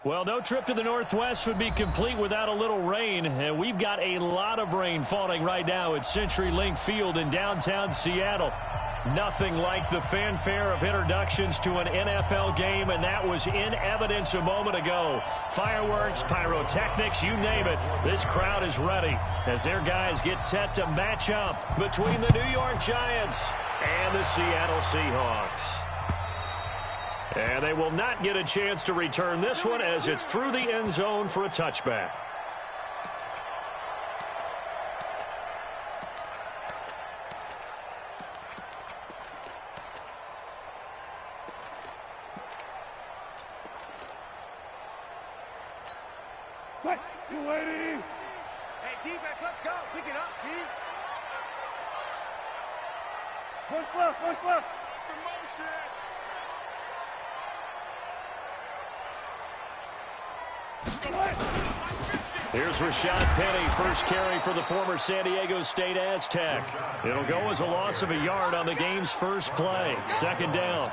Well, no trip to the Northwest would be complete without a little rain, and we've got a lot of rain falling right now at CenturyLink Field in downtown Seattle. Nothing like the fanfare of introductions to an NFL game, and that was in evidence a moment ago. Fireworks, pyrotechnics, you name it. This crowd is ready as their guys get set to match up between the New York Giants and the Seattle Seahawks. And they will not get a chance to return this one as it's through the end zone for a touchback. Hey, defense, let's go. Pick it up, D. Push left, push left. Here's Rashad Penny, first carry for the former San Diego State Aztec. It'll go as a loss of a yard on the game's first play. Second down.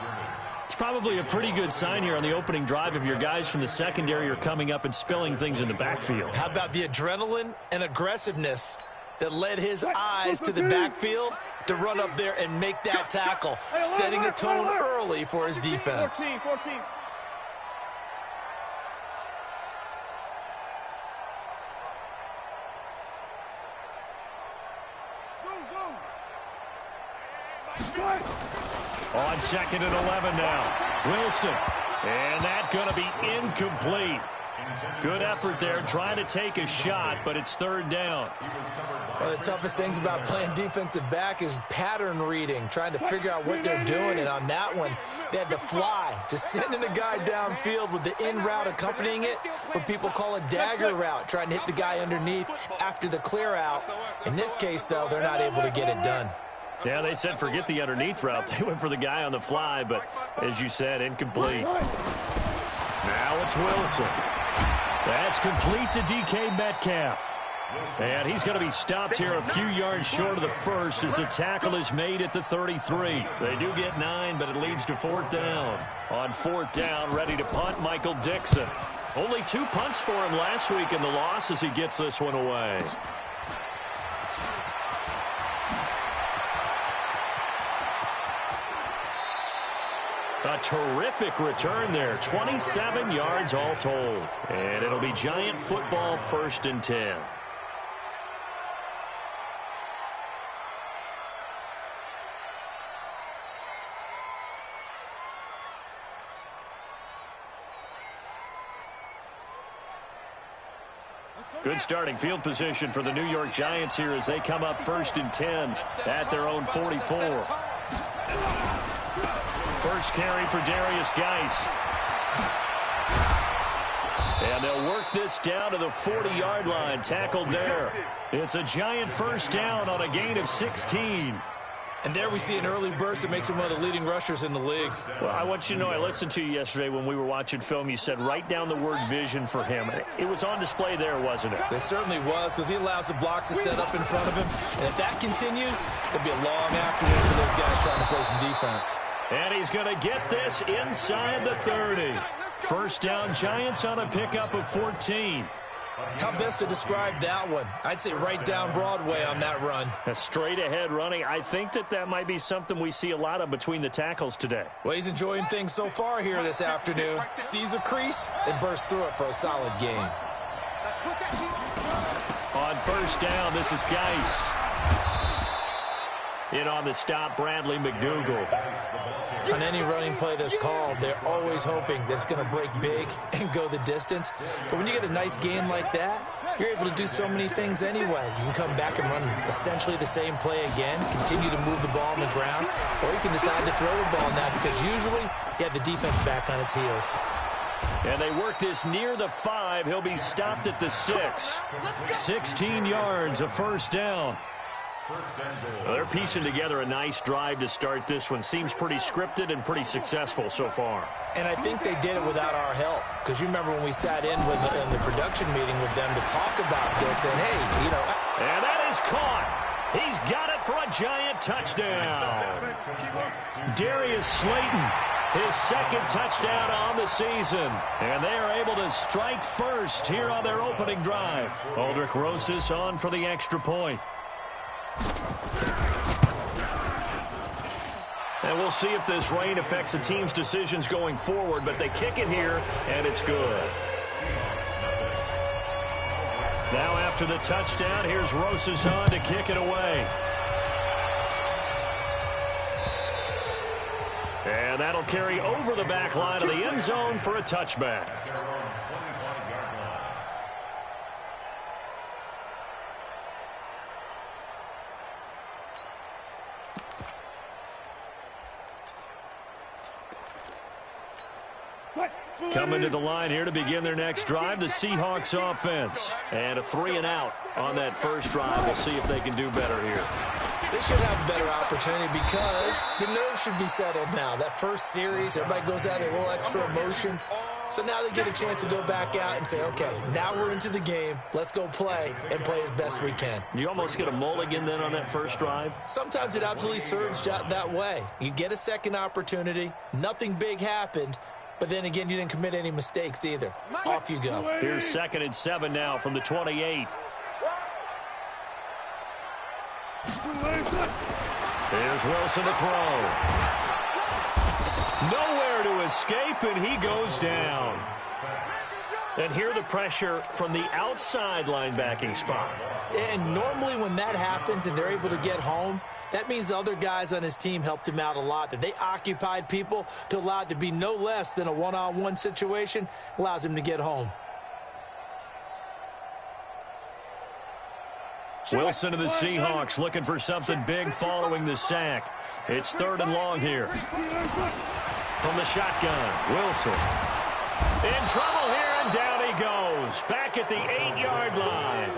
It's probably a pretty good sign here on the opening drive if your guys from the secondary are coming up and spilling things in the backfield. How about the adrenaline and aggressiveness that led his eyes to the backfield to run up there and make that tackle, setting a tone early for his defense. 14. On 2nd and 11 now. Wilson. And that's going to be incomplete. Good effort there trying to take a shot, but it's third down. One of the toughest things about playing defensive back is pattern reading, trying to figure out what they're doing. And on that one, they had to fly, just sending a guy downfield with the in route accompanying it, what people call a dagger route, trying to hit the guy underneath after the clear out. In this case, though, they're not able to get it done. Yeah, they said forget the underneath route. They went for the guy on the fly, but as you said, incomplete. Now it's Wilson. That's complete to DK Metcalf. And he's going to be stopped here a few yards short of the first as the tackle is made at the 33. They do get 9, but it leads to fourth down. On fourth down, ready to punt, Michael Dixon. Only 2 punts for him last week in the loss as he gets this one away. A terrific return there. 27 yards all told. And it'll be Giant football, 1st and 10. Good starting field position for the New York Giants here as they come up 1st and 10 at their own 44. First carry for Darius Geis. And they'll work this down to the 40-yard line, tackled there. It's a Giant first down on a gain of 16. And there we see an early burst that makes him one of the leading rushers in the league. Well, I want you to know, I listened to you yesterday when we were watching film. You said write down the word vision for him. It was on display there, wasn't it? It certainly was, because he allows the blocks to set up in front of him. And if that continues, it'll be a long afternoon for those guys trying to play some defense. And he's going to get this inside the 30. First down, Giants on a pickup of 14. How best to describe that one? I'd say right down Broadway on that run. A straight-ahead running. I think that might be something we see a lot of between the tackles today. Well, he's enjoying things so far here this afternoon. Sees a crease and bursts through it for a solid game. On first down, this is Geis. In on the stop, Bradley McDougald. On any running play that's called, they're always hoping that it's going to break big and go the distance. But when you get a nice game like that, you're able to do so many things anyway. You can come back and run essentially the same play again, continue to move the ball on the ground, or you can decide to throw the ball now because usually you have the defense back on its heels. And they work this near the 5. He'll be stopped at the 6. 16 yards, a first down. Well, they're piecing together a nice drive to start this one. Seems pretty scripted and pretty successful so far. And I think they did it without our help. Because you remember when we sat in the production meeting with them to talk about this. And, hey, you know. And that is caught. He's got it for a Giant touchdown. Darius Slayton His second touchdown on the season. And they are able to strike first here on their opening drive. Aldrick Rosas on for the extra point. And we'll see if this rain affects the team's decisions going forward, but they kick it here, and it's good. Now after the touchdown, here's Rosas on to kick it away. And that'll carry over the back line of the end zone for a touchback. Coming to the line here to begin their next drive, the Seahawks offense. And a 3-and-out on that first drive. We'll see if they can do better here. They should have a better opportunity because the nerves should be settled now. That first series, everybody goes out a little extra emotion. So now they get a chance to go back out and say, okay, now we're into the game. Let's go play and play as best we can. You almost get a mulligan then on that first drive? Sometimes it absolutely serves that way. You get a second opportunity. Nothing big happened. But then again, you didn't commit any mistakes either. Off you go. Here's 2nd and 7 now from the 28. Here's Wilson to throw. Nowhere to escape, and he goes down. And here the pressure from the outside linebacking spot. And normally when that happens and they're able to get home, that means the other guys on his team helped him out a lot. That they occupied people to allow it to be no less than a one-on-one situation allows him to get home. Wilson to the Seahawks looking for something big following the sack. It's 3rd and long here. From the shotgun, Wilson. In trouble here, and down he goes. Back at the 8-yard line.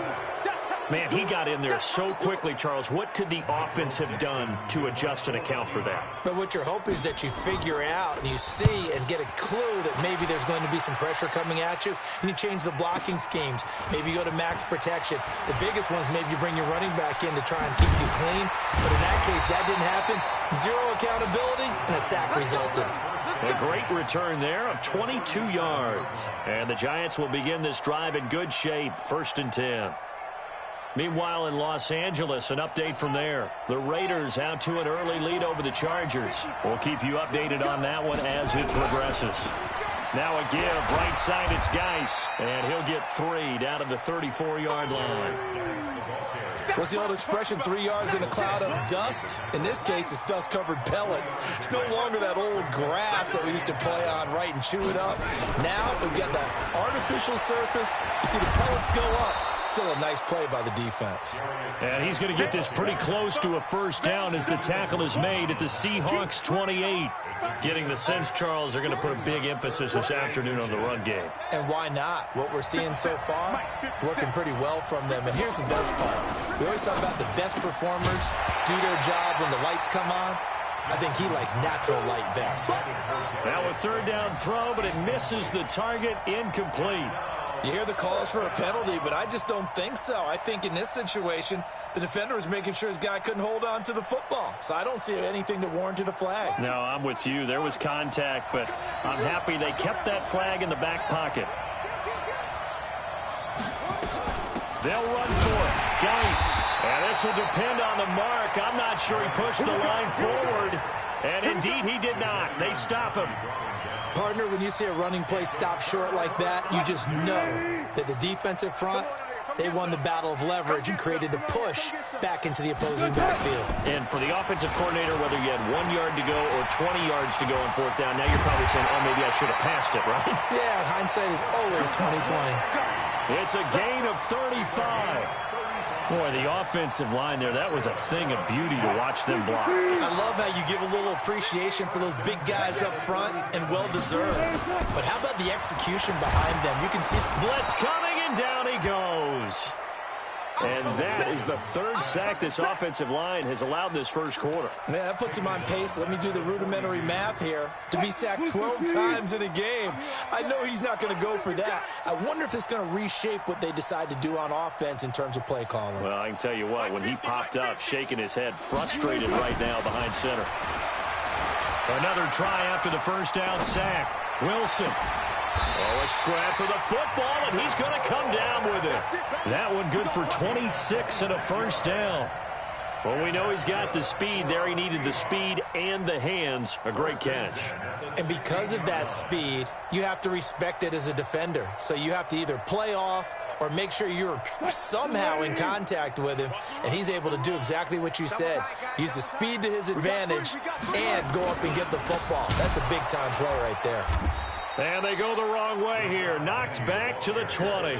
Man, he got in there so quickly, Charles. What could the offense have done to adjust and account for that? But what you're hoping is that you figure out and you see and get a clue that maybe there's going to be some pressure coming at you, and you change the blocking schemes. Maybe you go to max protection. The biggest ones, maybe you bring your running back in to try and keep you clean. But in that case, that didn't happen. Zero accountability, and a sack resulted. A great return there of 22 yards. And the Giants will begin this drive in good shape, 1st and 10. Meanwhile, in Los Angeles, an update from there. The Raiders out to an early lead over the Chargers. We'll keep you updated on that one as it progresses. Now a give, right side, it's Geis. And he'll get 3 down to the 34-yard line. What's the old expression, 3 yards in a cloud of dust? In this case, it's dust-covered pellets. It's no longer that old grass that we used to play on, right, and chew it up. Now we've got that artificial surface. You see the pellets go up. Still a nice play by the defense. And he's going to get this pretty close to a first down as the tackle is made at the Seahawks 28. Getting the sense, Charles, they're going to put a big emphasis this afternoon on the run game. And why not? What we're seeing so far, working pretty well from them. And here's the best part. We always talk about the best performers do their job when the lights come on. I think he likes natural light best. Now a 3rd down throw, but it misses the target, incomplete. You hear the calls for a penalty, but I just don't think so. I think in this situation, the defender was making sure his guy couldn't hold on to the football. So I don't see anything that warranted a flag. No, I'm with you. There was contact, but I'm happy they kept that flag in the back pocket. They'll run for it. Geis. And this will depend on the mark. I'm not sure he pushed the line forward. And indeed, he did not. They stop him. Partner, when you see a running play stop short like that, you just know that the defensive front, they won the battle of leverage and created the push back into the opposing backfield. And for the offensive coordinator, whether you had 1 yard to go or 20 yards to go on 4th down, now you're probably saying, oh, maybe I should have passed it, right? Yeah, hindsight is always 20/20. It's a gain of 35. Boy, the offensive line there, that was a thing of beauty to watch them block. I love how you give a little appreciation for those big guys up front, and well-deserved. But how about the execution behind them? You can see blitz coming, and down he goes. And that is the 3rd sack this offensive line has allowed this first quarter. Yeah, that puts him on pace. Let me do the rudimentary math here. To be sacked 12 times in a game, I know he's not going to go for that. I wonder if it's going to reshape what they decide to do on offense in terms of play calling. Well, I can tell you what, when he popped up, shaking his head, frustrated right now behind center. Another try after the first down sack. Wilson. Oh, a scrap for the football, and he's going to come down with it. That one good for 26 and a first down. Well, we know he's got the speed there. He needed the speed and the hands. A great catch. And because of that speed, you have to respect it as a defender. So you have to either play off or make sure you're somehow in contact with him. And he's able to do exactly what you said. Use the speed to his advantage and go up and get the football. That's a big-time play right there. And they go the wrong way here. Knocked back to the 20.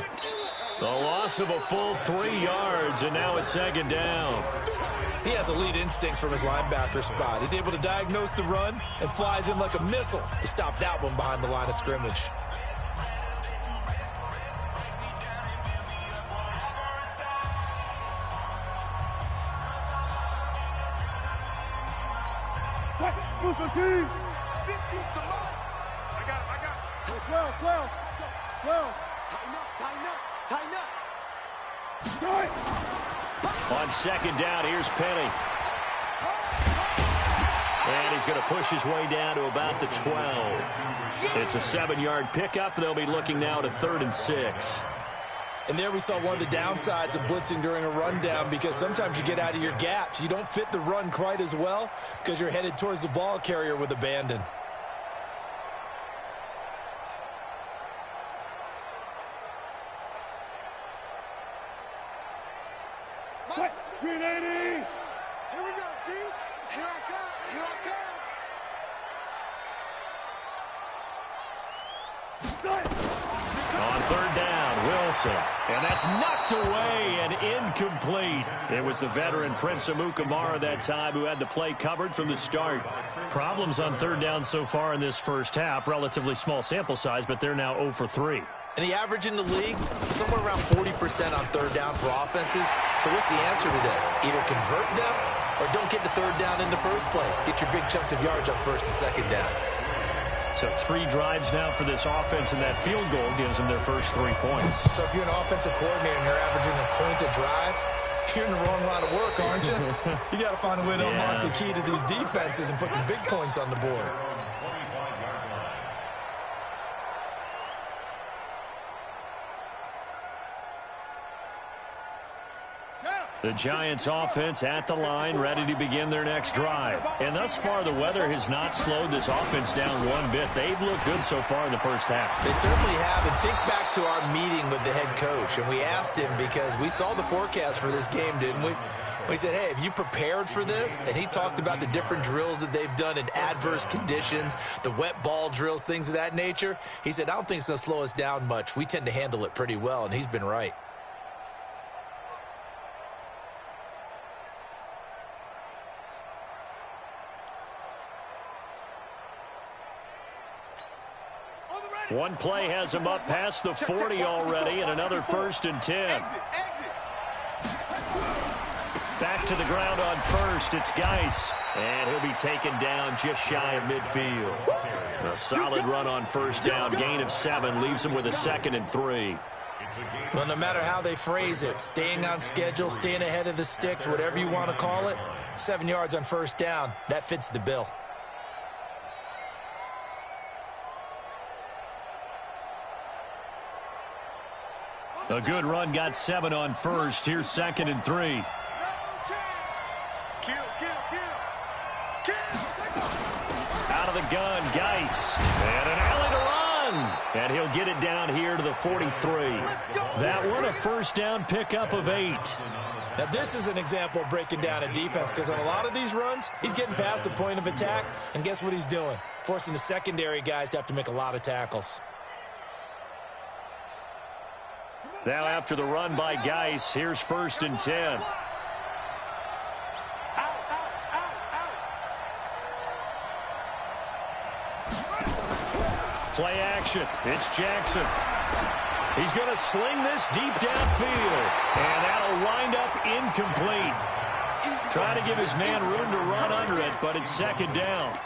The loss of a full 3 yards, and now it's second down. He has elite instincts from his linebacker spot. He's able to diagnose the run and flies in like a missile to stop that one behind the line of scrimmage. Well. Tighten up. On second down, here's Penny. And he's going to push his way down to about the 12. It's a 7-yard pickup. They'll be looking now to 3rd and 6. And there we saw one of the downsides of blitzing during a rundown, because sometimes you get out of your gaps. You don't fit the run quite as well because you're headed towards the ball carrier with abandon. Green 80. Here we go, D. Here I come. On 3rd down, Wilson. And that's knocked away and incomplete. It was the veteran Prince Amukamara that time who had the play covered from the start. Problems on 3rd down so far in this first half. Relatively small sample size, but they're now 0 for 3. And the average in the league, somewhere around 40% on 3rd down for offenses. So what's the answer to this? Either convert them or don't get the 3rd down in the first place. Get your big chunks of yards on 1st and 2nd down. So 3 drives now for this offense, and that field goal gives them their first 3 points. So if you're an offensive coordinator and you're averaging a point a drive, you're in the wrong line of work, aren't you? You got to find a way to unlock the key to these defenses and put some big points on the board. The Giants offense at the line, ready to begin their next drive. And thus far, the weather has not slowed this offense down one bit. They've looked good so far in the first half. They certainly have. And think back to our meeting with the head coach. And we asked him, because we saw the forecast for this game, didn't we? We said, hey, have you prepared for this? And he talked about the different drills that they've done in adverse conditions, the wet ball drills, things of that nature. He said, I don't think it's going to slow us down much. We tend to handle it pretty well, and he's been right. One play has him up past the 40 already, and another 1st and 10. Back to the ground on 1st. It's Geis, and he'll be taken down just shy of midfield. A solid run on 1st down. Gain of 7 leaves him with a 2nd and 3. Well, no matter how they phrase it, staying on schedule, staying ahead of the sticks, whatever you want to call it, 7 yards on 1st down, that fits the bill. A good run, got 7 on 1st. Here's 2nd and 3. Out of the gun, Geis. And an alley to run. And he'll get it down here to the 43. That one, a 1st down pickup of 8. Now, this is an example of breaking down a defense, because on a lot of these runs, he's getting past the point of attack, and guess what he's doing? Forcing the secondary guys to have to make a lot of tackles. Now after the run by Geis, here's 1st and 10. Play action. It's Jackson. He's going to sling this deep downfield. And that'll wind up incomplete. Trying to give his man room to run under it, but it's 2nd down.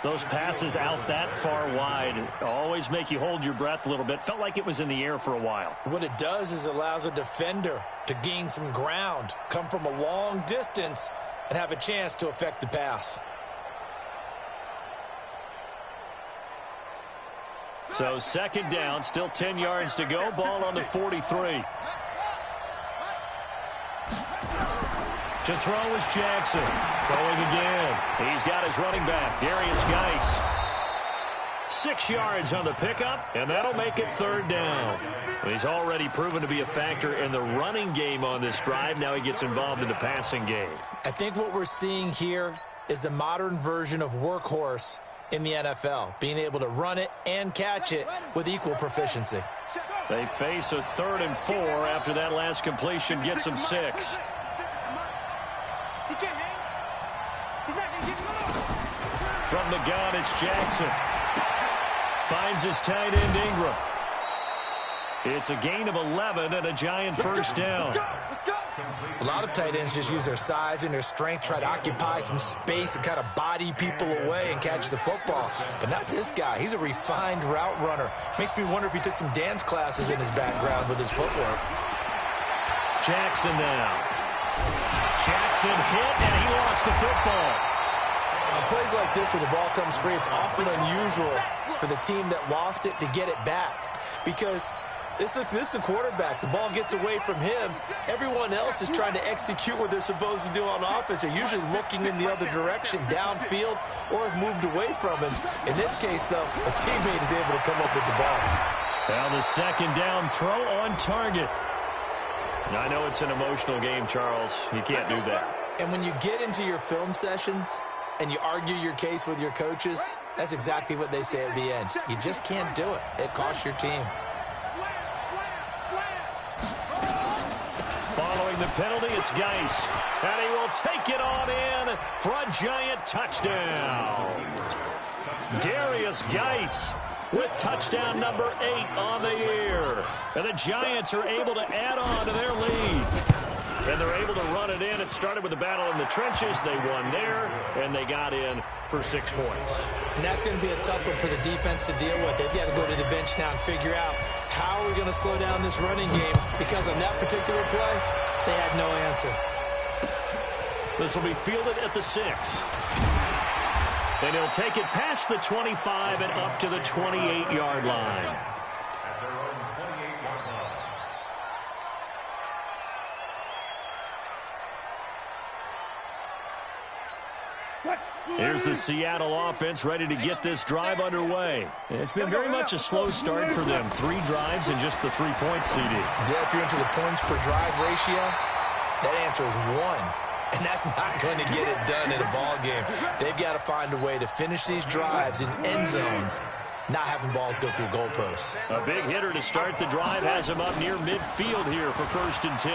Those passes out that far wide always make you hold your breath a little bit. Felt like it was in the air for a while. What it does is allows a defender to gain some ground, come from a long distance, and have a chance to affect the pass. So second down, still 10 yards to go. Ball on the 43. To throw is Jackson. Throwing again. He's got his running back, Darius Geis. 6 yards on the pickup, and that'll make it third down. He's already proven to be a factor in the running game on this drive. Now he gets involved in the passing game. I think what we're seeing here is the modern version of workhorse in the NFL, being able to run it and catch it with equal proficiency. They face a 3rd and 4 after that last completion gets them 6. From the gun, it's Jackson. Finds his tight end, Ingram. It's a gain of 11 and a Giant first down. A lot of tight ends just use their size and their strength, try to occupy some space and kind of body people away and catch the football. But not this guy. He's a refined route runner. Makes me wonder if he took some dance classes in his background with his footwork. Jackson now. Jackson hit, and he lost the football. On plays like this where the ball comes free, it's often unusual for the team that lost it to get it back. Because this is the quarterback. The ball gets away from him. Everyone else is trying to execute what they're supposed to do on offense. They're usually looking in the other direction, downfield, or have moved away from him. In this case, though, a teammate is able to come up with the ball. Now the second down throw on target. Now, I know it's an emotional game, Charles. You can't do that. And when you get into your film sessions and you argue your case with your coaches, that's exactly what they say at the end. You just can't do it. It costs your team. Following the penalty, it's Geis. And he will take it on in for a Giant touchdown. Darius Geis with touchdown number 8 on the year. And the Giants are able to add on to their lead. And they're able to run it in. It started with a battle in the trenches. They won there, and they got in for 6 points. And that's going to be a tough one for the defense to deal with. They've got to go to the bench now and figure out how are we going to slow down this running game, because on that particular play, they had no answer. This will be fielded at the 6. And he'll take it past the 25 and up to the 28-yard line. Here's the Seattle offense ready to get this drive underway. It's been very much a slow start for them. 3 drives and just the 3 points, CD. Yeah, if you're into the points per drive ratio, that answer is 1. And that's not going to get it done in a ball game. They've got to find a way to finish these drives in end zones, not having balls go through goalposts. A big hitter to start the drive has him up near midfield here for 1st and 10.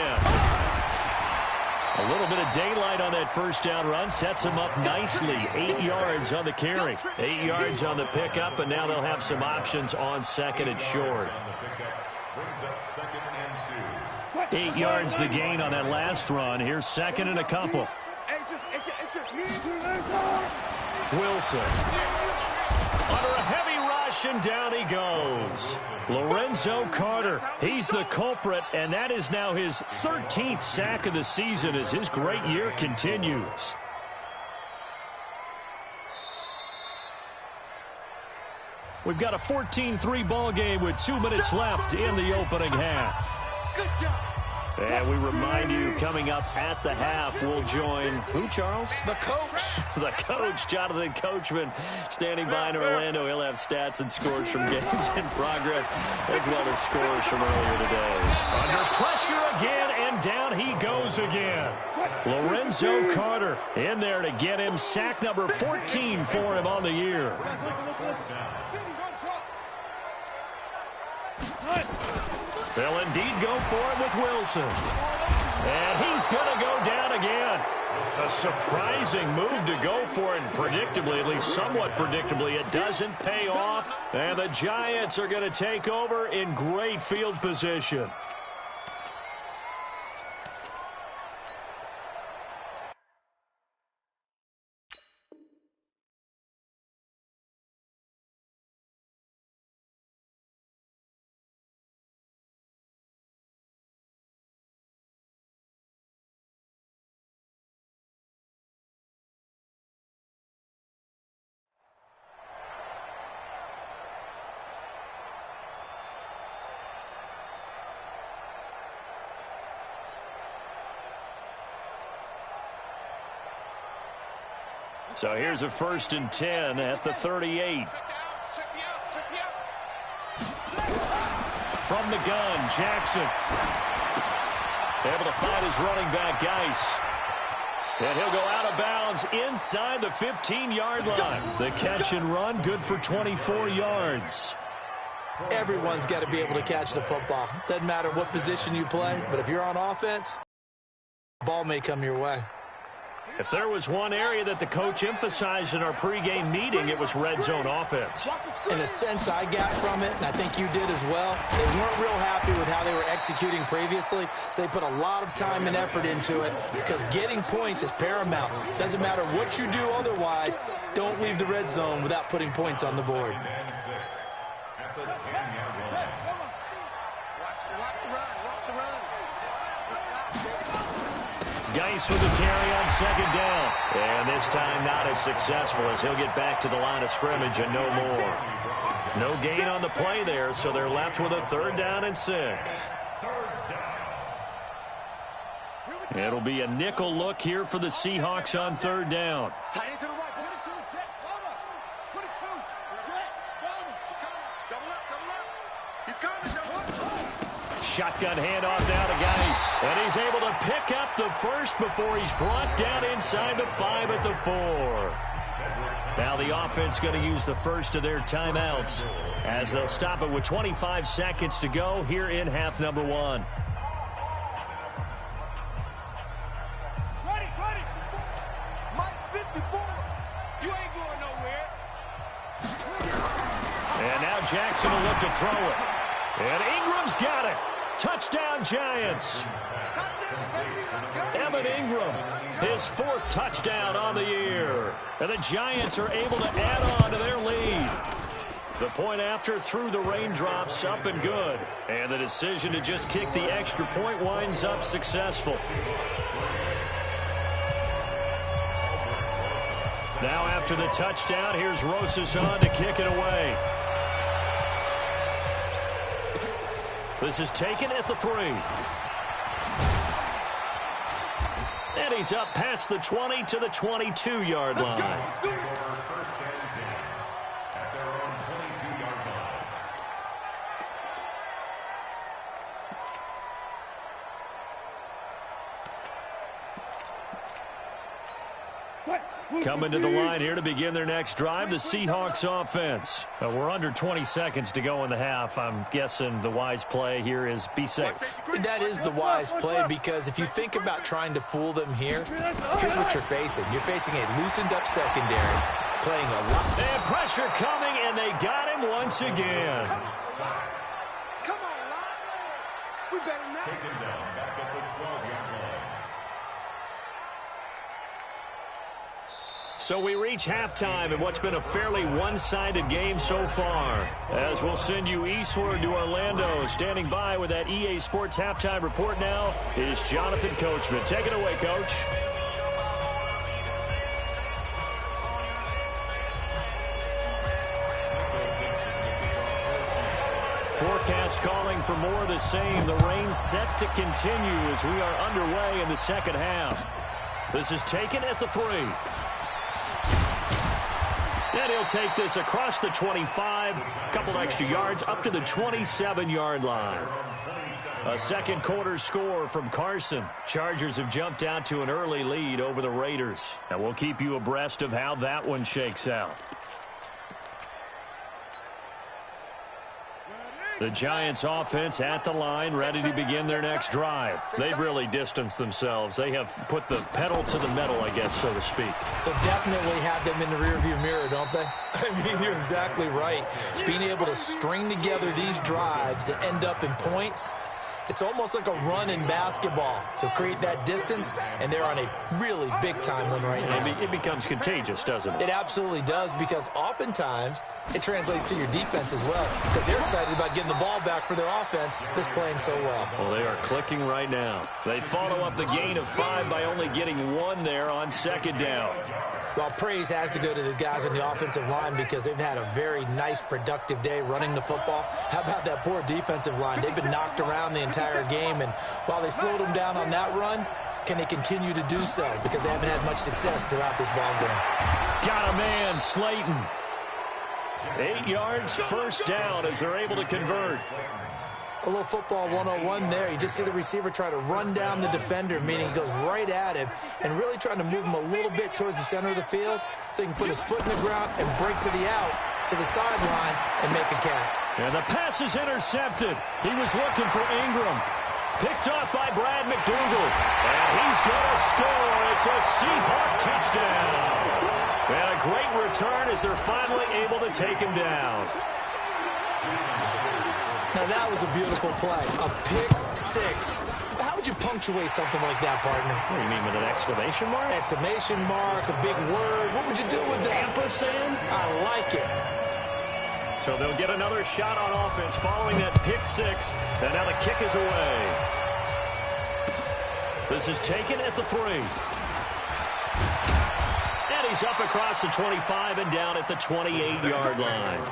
A little bit of daylight on that first down run sets him up nicely. 8 yards on the carry, 8 yards on the pickup, and now they'll have some options on 2nd and short. 8 yards the gain on that last run. Here's 2nd and a couple. Wilson under a heavy rush, and down he goes. Lorenzo Carter, he's the culprit, and that is now his 13th sack of the season as his great year continues. We've got a 14-3 ball game with 2 minutes left in the opening half. Good job. And we remind you, coming up at the half, we'll join who, Charles? The coach. The coach, Jonathan Coachman, standing by in Orlando. He'll have stats and scores from games in progress, as well as scores from earlier today. Under pressure again, and down he goes again. Lorenzo Carter in there to get him sack number 14 for him on the year. They'll indeed go for it with Wilson. And he's going to go down again. A surprising move to go for it, and predictably, at least somewhat predictably, it doesn't pay off. And the Giants are going to take over in great field position. So here's a 1st and 10 at the 38. From the gun, Jackson. Able to find his running back, Geis. And he'll go out of bounds inside the 15-yard line. The catch and run, good for 24 yards. Everyone's got to be able to catch the football. Doesn't matter what position you play, but if you're on offense, the ball may come your way. If there was one area that the coach emphasized in our pregame meeting, it was red zone offense. In a sense I got from it, and I think you did as well, they weren't real happy with how they were executing previously, so they put a lot of time and effort into it because getting points is paramount. Doesn't matter what you do otherwise, don't leave the red zone without putting points on the board. Geis with the carry on 2nd down. And this time not as successful as he'll get back to the line of scrimmage and no more. No gain on the play there, so they're left with a 3rd down and 6. It'll be a nickel look here for the Seahawks on 3rd down. Shotgun handoff now to Geis. And he's able to pick up the first before he's brought down inside the 5 at the 4. Now the offense going to use the first of their timeouts as they'll stop it with 25 seconds to go here in half number 1. Ready. Mike 54. You ain't going nowhere. And now Jackson will look to throw it. And Ingram's got it. Touchdown, Giants. Evan Ingram, his 4th touchdown on the year. And the Giants are able to add on to their lead. The point after through the raindrops, up and good. And the decision to just kick the extra point winds up successful. Now after the touchdown, here's Rosas on to kick it away. This is taken at the 3. And he's up past the 20 to the 22-yard line. Coming to the line here to begin their next drive, the Seahawks offense. We're under 20 seconds to go in the half. I'm guessing the wise play here is be safe. That is the wise play because if you think about trying to fool them here, here's what you're facing. You're facing a loosened up secondary, playing a lot. And pressure coming, and they got him once again. Come on, line. We better not. Taken down back at the 12-yard line. So we reach halftime in what's been a fairly one-sided game so far. As we'll send you eastward to Orlando. Standing by with that EA Sports halftime report now is Jonathan Coachman. Take it away, Coach. Forecast calling for more of the same. The rain set to continue as we are underway in the second half. This is taken at the 3. And he'll take this across the 25, a couple extra yards up to the 27-yard line. A second quarter score from Carson. Chargers have jumped out to an early lead over the Raiders. And we'll keep you abreast of how that one shakes out. The Giants offense at the line, ready to begin their next drive. They've really distanced themselves. They have put the pedal to the metal, I guess, so to speak. So definitely have them in the rearview mirror, don't they? I mean, you're exactly right. Being able to string together these drives that end up in points, it's almost like a run in basketball to create that distance, and they're on a really big-time one right now. It becomes contagious, doesn't it? It absolutely does, because oftentimes it translates to your defense as well, because they're excited about getting the ball back for their offense that's playing so well. Well, they are clicking right now. They follow up the gain of 5 by only getting 1 there on second down. Well, praise has to go to the guys on the offensive line because they've had a very nice, productive day running the football. How about that poor defensive line? They've been knocked around the entire game, and while they slowed them down on that run, can they continue to do so? Because they haven't had much success throughout this ball game. Got a man, Slayton. 8 yards, first down as they're able to convert. A little football 101 there. You just see the receiver try to run down the defender, meaning he goes right at him and really trying to move him a little bit towards the center of the field so he can put his foot in the ground and break to the out, to the sideline, and make a catch. And the pass is intercepted. He was looking for Ingram. Picked off by Brad McDougal. And he's going to score. It's a Seahawk touchdown. And a great return as they're finally able to take him down. Now, that was a beautiful play. A pick six. How would you punctuate something like that, partner? What do you mean, with an exclamation mark? Exclamation mark, a big word. What would you do with that? Ampersand? I like it. So they'll get another shot on offense following that pick six. And now the kick is away. This is taken at the 3. And he's up across the 25 and down at the 28-yard line.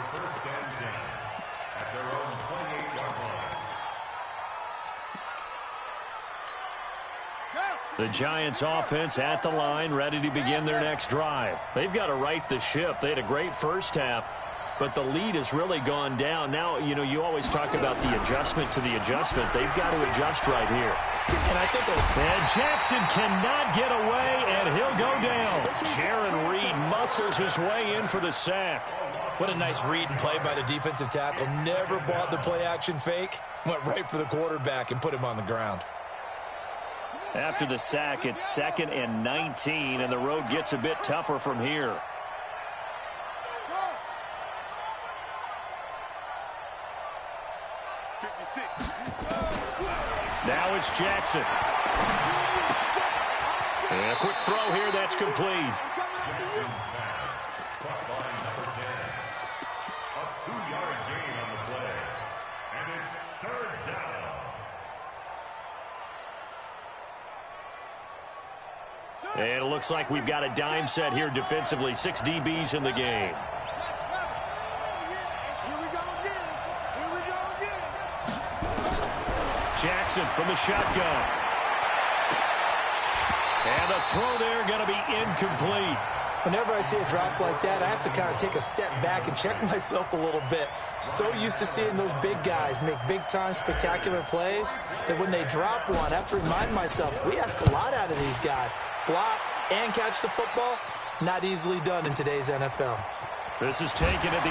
The Giants offense at the line, ready to begin their next drive. They've got to right the ship. They had a great first half, but the lead has really gone down. Now, you know, you always talk about the adjustment to the adjustment. They've got to adjust right here. And I think and Jackson cannot get away, and he'll go down. Jaron Reed muscles his way in for the sack. What a nice read and play by the defensive tackle. Never bought the play-action fake. Went right for the quarterback and put him on the ground. After the sack, it's 2nd and 19, and the road gets a bit tougher from here. Now it's Jackson. And a quick throw here, that's complete. A 2-yard gain on the play. And it's 3rd down. And it looks like we've got a dime set here defensively. 6 DBs in the game. Jackson from the shotgun. And the throw there going to be incomplete. Whenever I see a drop like that, I have to kind of take a step back and check myself a little bit. So used to seeing those big guys make big-time spectacular plays that when they drop one, I have to remind myself, we ask a lot out of these guys. Block and catch the football, not easily done in today's NFL. This is taken at the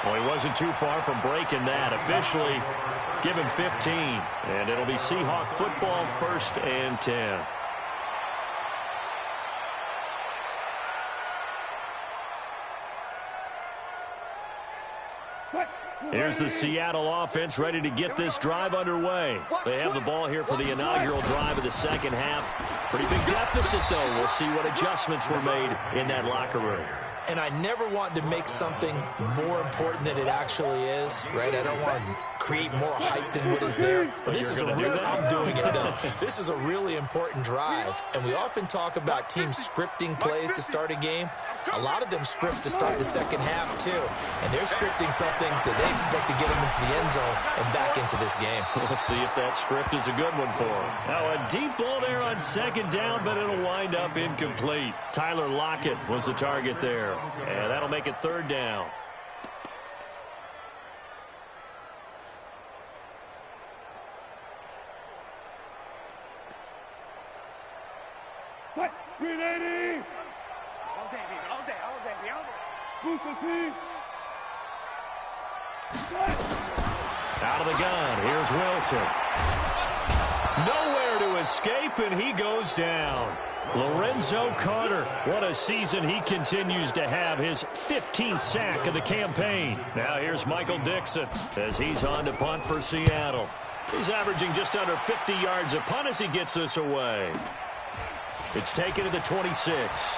18. Well, he wasn't too far from breaking that. Officially, give him 15. And it'll be Seahawk football, 1st and 10. Here's the Seattle offense ready to get this drive underway. They have the ball here for the inaugural drive of the second half. Pretty big deficit, though. We'll see what adjustments were made in that locker room. And I never want to make something more important than it actually is, right? I don't want to create more hype than what is there. But this is a real, I'm doing it, though. This is a really important drive. And we often talk about teams scripting plays to start a game. A lot of them script to start the second half, too. And they're scripting something that they expect to get them into the end zone and back into this game. We'll see if that script is a good one for them. Now, a deep ball there on 2nd down, but it'll wind up incomplete. Tyler Lockett was the target there. And that'll make it 3rd down. What? 380! All day, baby. All day, all day, all day. Booster T. Out of the gun. Here's Wilson. Nowhere to escape, and he goes down. Lorenzo Carter, what a season he continues to have, his 15th sack of the campaign. Now here's Michael Dixon as he's on to punt for Seattle. He's averaging just under 50 yards a punt as he gets this away. It's taken to the 26.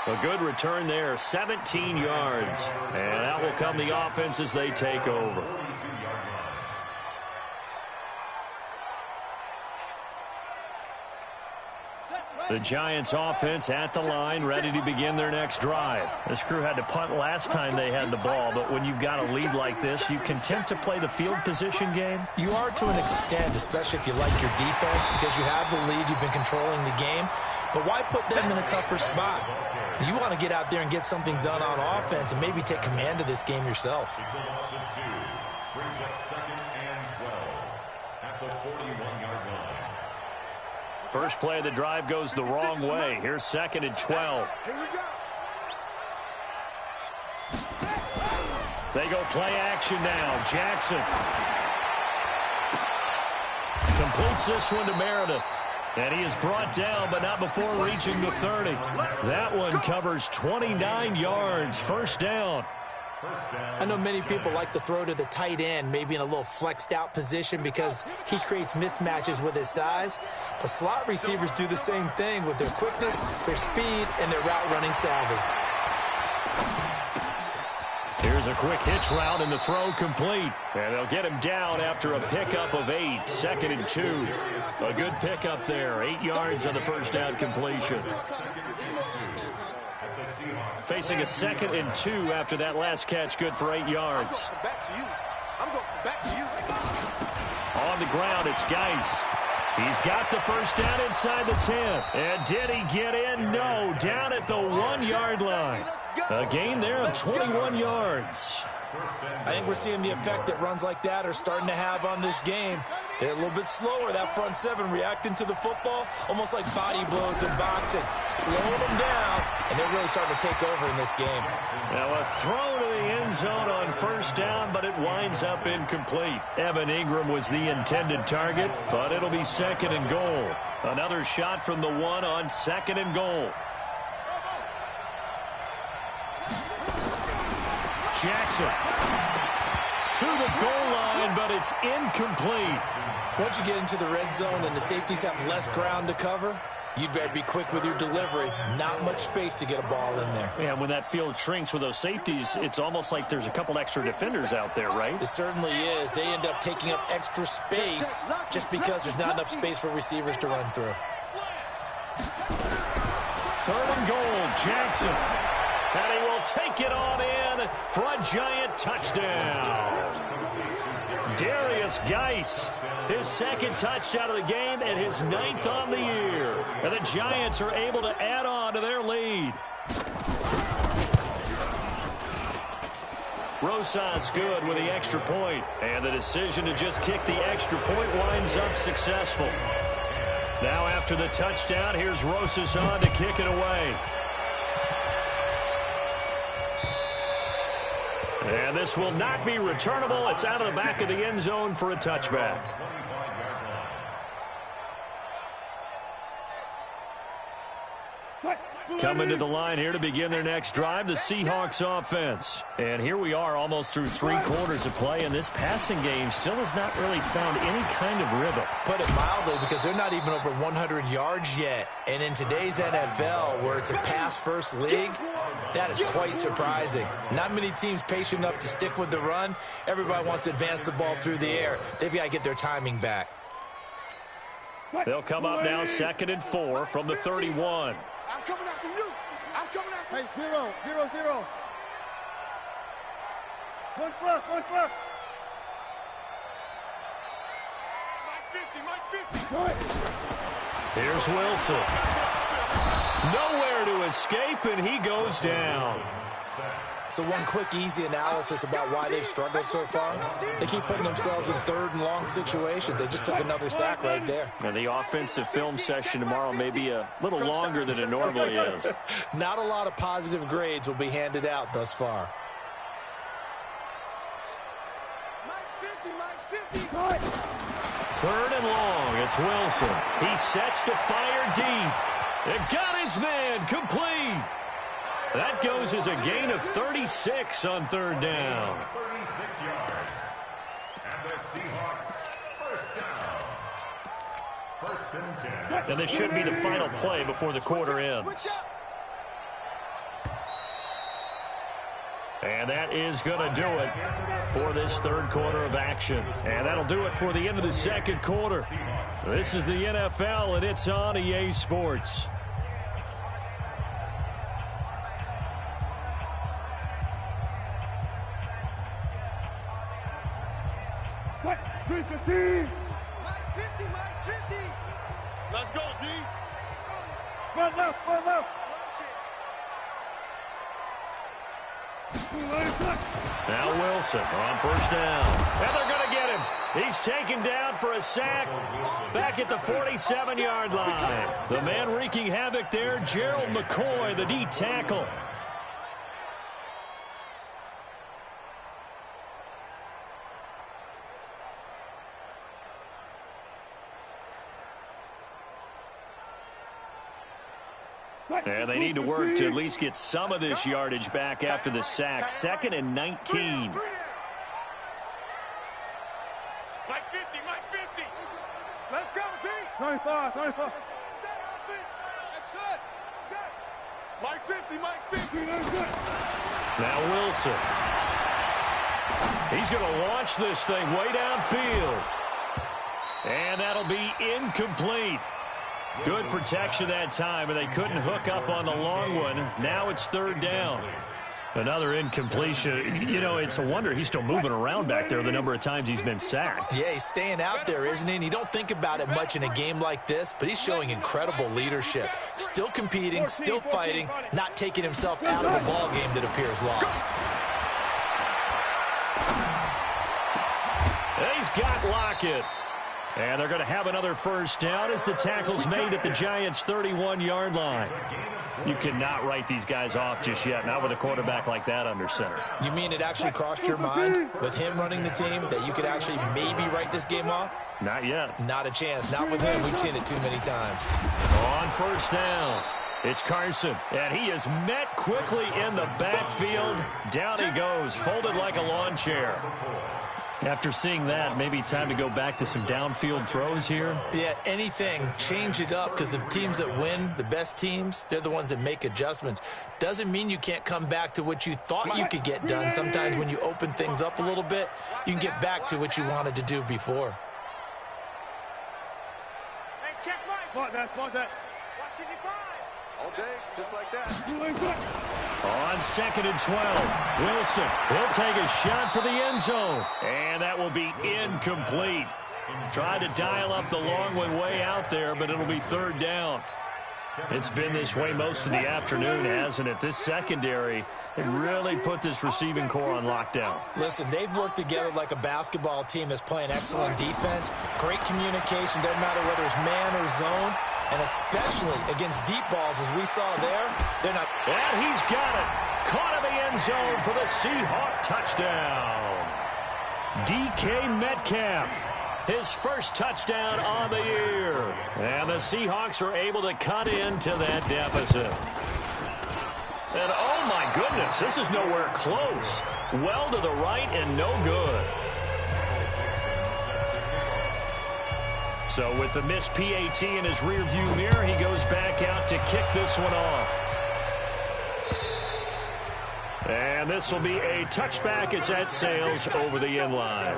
A good return there, 17 yards. And that will come the offense as they take over. The Giants offense at the line, ready to begin their next drive. This crew had to punt last time they had the ball, but when you've got a lead like this, you content to play the field position game? You are to an extent, especially if you like your defense, because you have the lead, you've been controlling the game. But why put them in a tougher spot? You want to get out there and get something done on offense and maybe take command of this game yourself. Brings up 2nd and 12 at the 41-yard line. First play of the drive goes the wrong way. Here's 2nd and 12. Here we go. They go play action now. Jackson completes this one to Meredith. And he is brought down, but not before reaching the 30. That one covers 29 yards. First down. I know many people like to throw to the tight end, maybe in a little flexed out position because he creates mismatches with his size. But slot receivers do the same thing with their quickness, their speed, and their route running savvy. Here's a quick hitch route and the throw complete. And they'll get him down after a pickup of 8. 2nd and 2. A good pickup there. 8 yards on the first down completion. Facing a 2nd and 2 after that last catch, good for 8 yards. I'm going back to you. On the ground, it's Geis. He's got the first down inside the 10. And did he get in? No, down at the 1-yard line. A gain there of 21 yards. I think we're seeing the effect that runs like that are starting to have on this game. They're a little bit slower, that front seven, reacting to the football, almost like body blows in boxing, slowing them down, and they're really starting to take over in this game. Now a throw to the end zone on first down, but it winds up incomplete. Evan Ingram was the intended target, but it'll be 2nd and goal. Another shot from the 1 on 2nd and goal. Jackson to the goal line, but it's incomplete. Once you get into the red zone and the safeties have less ground to cover, you'd better be quick with your delivery. Not much space to get a ball in there. Yeah, when that field shrinks with those safeties, it's almost like there's a couple extra defenders out there, right? It certainly is. They end up taking up extra space just because there's not enough space for receivers to run through. 3rd and goal, Jackson. And he will take it on in for a Giant touchdown. Darius Geis, his 2nd touchdown of the game and his 9th on the year. And the Giants are able to add on to their lead. Rosas good with the extra point. And the decision to just kick the extra point winds up successful. Now after the touchdown, here's Rosas on to kick it away. And this will not be returnable. It's out of the back of the end zone for a touchback. Coming to the line here to begin their next drive, the Seahawks offense. And here we are almost through 3 quarters of play, and this passing game still has not really found any kind of rhythm. Put it mildly, because they're not even over 100 yards yet. And in today's NFL, where it's a pass-first league, that is quite surprising. Not many teams patient enough to stick with the run. Everybody wants to advance the ball through the air. They've got to get their timing back. They'll come up now 2nd and 4 from the 31. I'm coming after you. I'm coming after you. Hey, 0, 0, 0. 1 foot, 1 foot. Mike 50, Mike 50. Here's Wilson. Nowhere to escape, and he goes down. So one quick, easy analysis about why they've struggled so far. They keep putting themselves in 3rd and long situations. They just took another sack right there. And the offensive film session tomorrow may be a little longer than it normally is. Not a lot of positive grades will be handed out thus far. Mike's 50, Mike's 50. 3rd and long, it's Wilson. He sets to fire deep. It got his man complete. That goes as a gain of 36 on 3rd down. 36 yards. And the Seahawks, first down. 1st and 10. And this should be the final play before the quarter ends. And that is going to do it for this third quarter of action. And that'll do it for the end of the second quarter. This is the NFL, and it's on EA Sports. What? 315. Mike 50, Mike 50. Let's go, D. One left, one left. Now Wilson on first down. And they're going to get him. He's taken down for a sack back at the 47-yard line. The man wreaking havoc there, Gerald McCoy, the D tackle. And they need to work to at least get some of this yardage back after the sack. 2nd and 19. Mike 50, Mike 50. Let's go, D. 25, 25. Mike 50, Mike 50. Now Wilson. He's going to launch this thing way downfield. And that'll be incomplete. Good protection that time, and they couldn't hook up on the long one. Now it's third down. Another incompletion. You know, it's a wonder he's still moving around back there the number of times he's been sacked. Yeah, he's staying out there, isn't he? And you don't think about it much in a game like this, but he's showing incredible leadership. Still competing, still fighting, not taking himself out of a ball game that appears lost. He's got Lockett. And they're going to have another first down as the tackle's made at the Giants' 31-yard line. You cannot write these guys off just yet, not with a quarterback like that under center. You mean it actually crossed your mind with him running the team that you could actually maybe write this game off? Not yet. Not a chance. Not with him. We've seen it too many times. On first down, it's Carson, and he is met quickly in the backfield. Down he goes, folded like a lawn chair. After seeing that, maybe time to go back to some downfield throws here. Yeah, anything. Change it up, because the teams that win, the best teams, they're the ones that make adjustments. Doesn't mean you can't come back to what you thought you could get done. Sometimes when you open things up a little bit, you can get back to what you wanted to do before. Hey, check Mike. Block that, block that. Watching you five. All day, just like that. On 2nd and 12, Wilson, he'll take a shot for the end zone. And that will be incomplete. Tried to dial up the long one way out there, but it'll be third down. It's been this way most of the afternoon, hasn't it? This secondary, it really put this receiving core on lockdown. Listen, they've worked together like a basketball team that's playing excellent defense. Great communication, doesn't matter whether it's man or zone. And especially against deep balls, as we saw there, they're not. And he's got it. Caught in the end zone for the Seahawk touchdown. DK Metcalf, his first touchdown on the year. And the Seahawks are able to cut into that deficit. And oh my goodness, this is nowhere close. Well to the right and no good. So with the missed PAT in his rearview mirror, he goes back out to kick this one off. And this will be a touchback as that sails over the end line.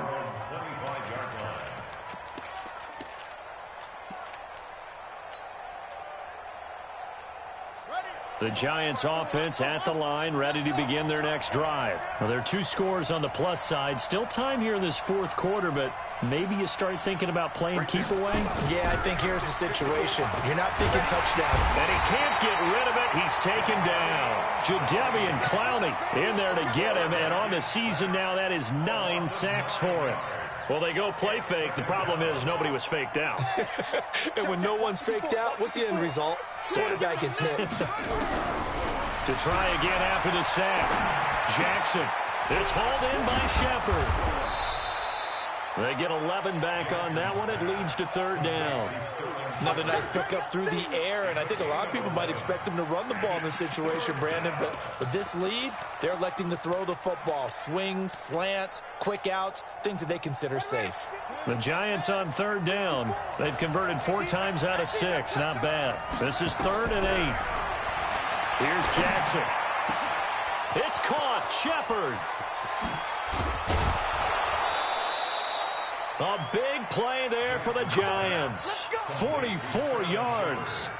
The Giants offense at the line, ready to begin their next drive. Well, there are 2 scores on the plus side. Still time here in this fourth quarter, but maybe you start thinking about playing keep away? Yeah, I think here's the situation. You're not thinking touchdown. And he can't get rid of it. He's taken down. Jadeveon Clowney in there to get him. And on the season now, that is 9 sacks for him. Well, they go play fake. The problem is nobody was faked out. And when no one's faked out, what's the end result? Quarterback gets hit. To try again after the sack. Jackson. It's hauled in by Shepard. They get 11 back on that one. It leads to third down. Another nice pickup through the air, and I think a lot of people might expect them to run the ball in this situation, Brandon, but with this lead, they're electing to throw the football. Swings, slants, quick outs, things that they consider safe. The Giants on third down. They've converted 4 times out of 6. Not bad. This is 3rd and 8. Here's Jackson. It's caught. Shepard. A big play there for the Giants. 44 yards.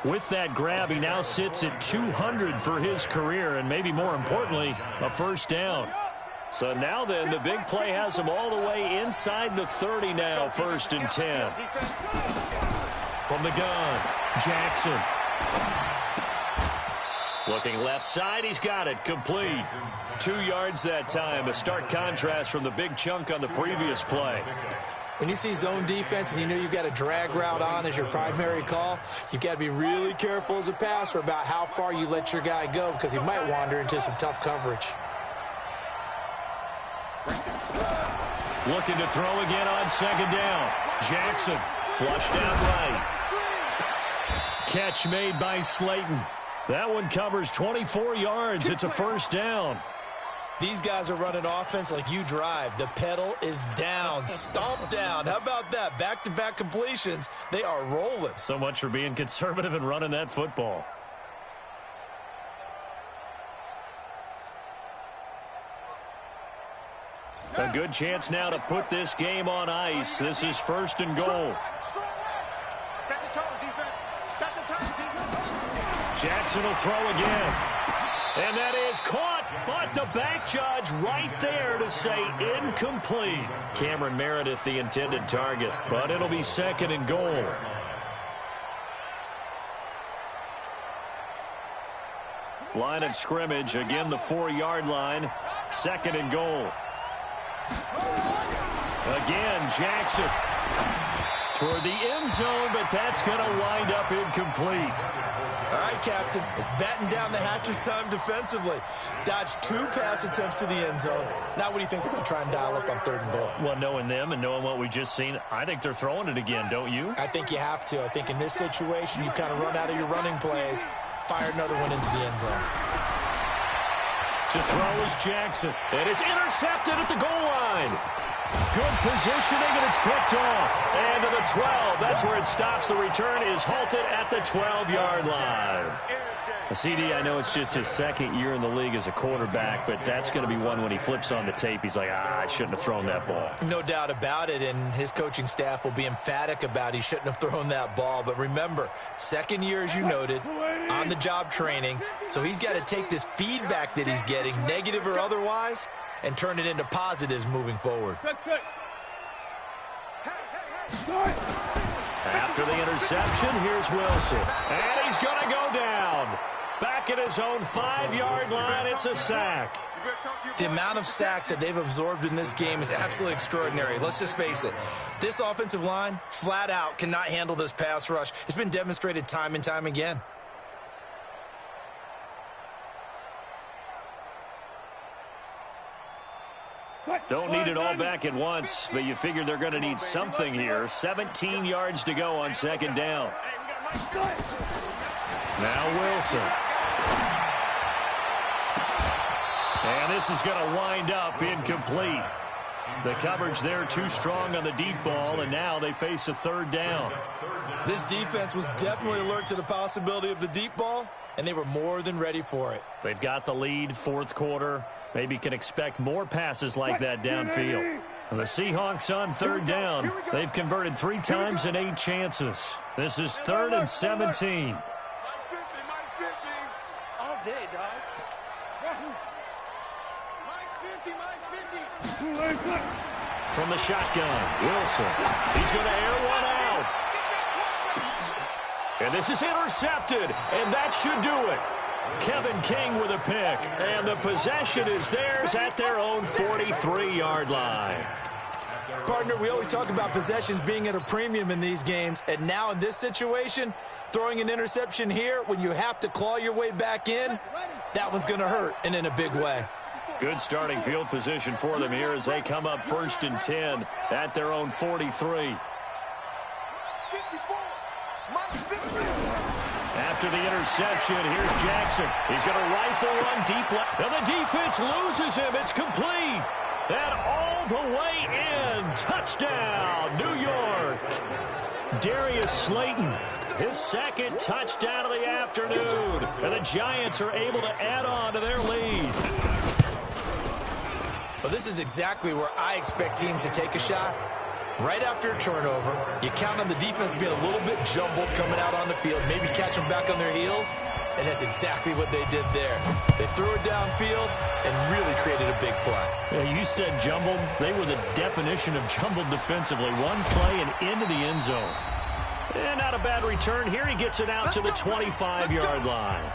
With that grab, he now sits at 200 for his career, and maybe more importantly, a first down. So now then, the big play has him all the way inside the 30 now, 1st and 10. From the gun, Jackson. Looking left side, he's got it, complete. 2 yards that time, a stark contrast from the big chunk on the previous play. When you see zone defense and you know you've got a drag route on as your primary call, you've got to be really careful as a passer about how far you let your guy go because he might wander into some tough coverage. Looking to throw again on 2nd down. Jackson flushed out right. Catch made by Slayton. That one covers 24 yards. It's a first down. These guys are running offense like you drive. The pedal is down, stomp down. How about that? Back-to-back completions. They are rolling. So much for being conservative and running that football. A good chance now to put this game on ice. This is 1st and goal. Set the tone, defense. Set the tone, defense. Jackson will throw again. And that is caught, but the back judge right there to say incomplete. Cameron Meredith, the intended target, but it'll be 2nd and goal. Line of scrimmage, again the 4-yard line, 2nd and goal. Again, Jackson toward the end zone, but that's going to wind up incomplete. All right, Captain, it's batten down the hatches time defensively. Dodged 2 pass attempts to the end zone. Now what do you think they're going to try and dial up on 3rd and goal? Well, knowing them and knowing what we just seen, I think they're throwing it again, don't you? I think you have to. I think in this situation, you kind of run out of your running plays, fire another one into the end zone. To throw is Jackson, and it's intercepted at the goal line. Good positioning, and it's picked off. And to the 12, that's where it stops. The return is halted at the 12-yard line. CD, I know it's just his 2nd year in the league as a quarterback, but that's going to be one when he flips on the tape. He's like, I shouldn't have thrown that ball. No doubt about it, and his coaching staff will be emphatic about he shouldn't have thrown that ball. But remember, 2nd year, as you noted, on-the-job training, so he's got to take this feedback that he's getting, negative or otherwise, and turn it into positives moving forward. After the interception, here's Wilson. And he's going to go down. Back at his own 5-yard line, it's a sack. The amount of sacks that they've absorbed in this game is absolutely extraordinary. Let's just face it. This offensive line, flat out, cannot handle this pass rush. It's been demonstrated time and time again. Don't need it all back at once, but you figure they're going to need something here. 17 yards to go on 2nd down. Now Wilson. And this is going to wind up incomplete. The coverage there too strong on the deep ball, and now they face a 3rd down. This defense was definitely alert to the possibility of the deep ball, and they were more than ready for it. They've got the lead, 4th quarter. Maybe can expect more passes like that downfield. And the Seahawks on 3rd down. They've converted 3 times in 8 chances. This is 3rd and 17. All day, dog. Mine's 50, 50. From the shotgun, Wilson. He's going to air one out. And this is intercepted, and that should do it. Kevin King with a pick, and the possession is theirs at their own 43-yard line. Partner, we always talk about possessions being at a premium in these games, and now in this situation, throwing an interception here when you have to claw your way back in, that one's going to hurt, and in a big way. Good starting field position for them here as they come up 1st and 10 at their own 43. After the interception, here's Jackson. He's going to rifle one deep left. And the defense loses him. It's complete. And all the way in. Touchdown, New York. Darius Slayton His second touchdown of the afternoon. And the Giants are able to add on to their lead. Well, this is exactly where I expect teams to take a shot. Right after a turnover, you count on the defense being a little bit jumbled coming out on the field, maybe catch them back on their heels, and that's exactly what they did there. They threw it downfield and really created a big play. Yeah, you said jumbled. They were the definition of jumbled defensively. One play and into the end zone. And not a bad return. Here he gets it out to the 25-yard line.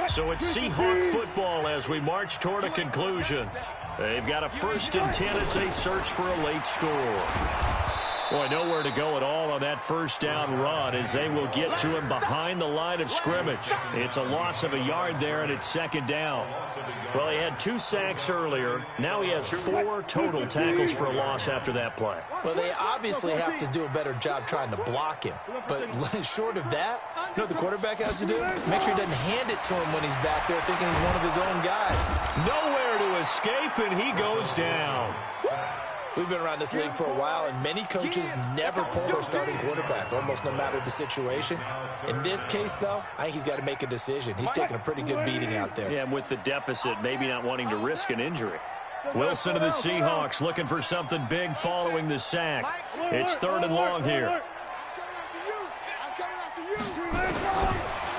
So it's Seahawk football as we march toward a conclusion. They've got a 1st and 10 as they search for a late score. Boy, nowhere to go at all on that first down run as they will get to him behind the line of scrimmage. It's a loss of a yard there, and it's 2nd down. Well, he had 2 sacks earlier. Now he has 4 total tackles for a loss after that play. Well, they obviously have to do a better job trying to block him. But short of that, you know what the quarterback has to do? Make sure he doesn't hand it to him when he's back there thinking he's one of his own guys. Nowhere to escape, and he goes down. We've been around this league for a while, and many coaches never pull their starting quarterback, almost no matter the situation. In this case, though, I think he's got to make a decision. He's taking a pretty good beating out there. Yeah, with the deficit, maybe not wanting to risk an injury. Wilson of the Seahawks looking for something big following the sack. It's 3rd and long here.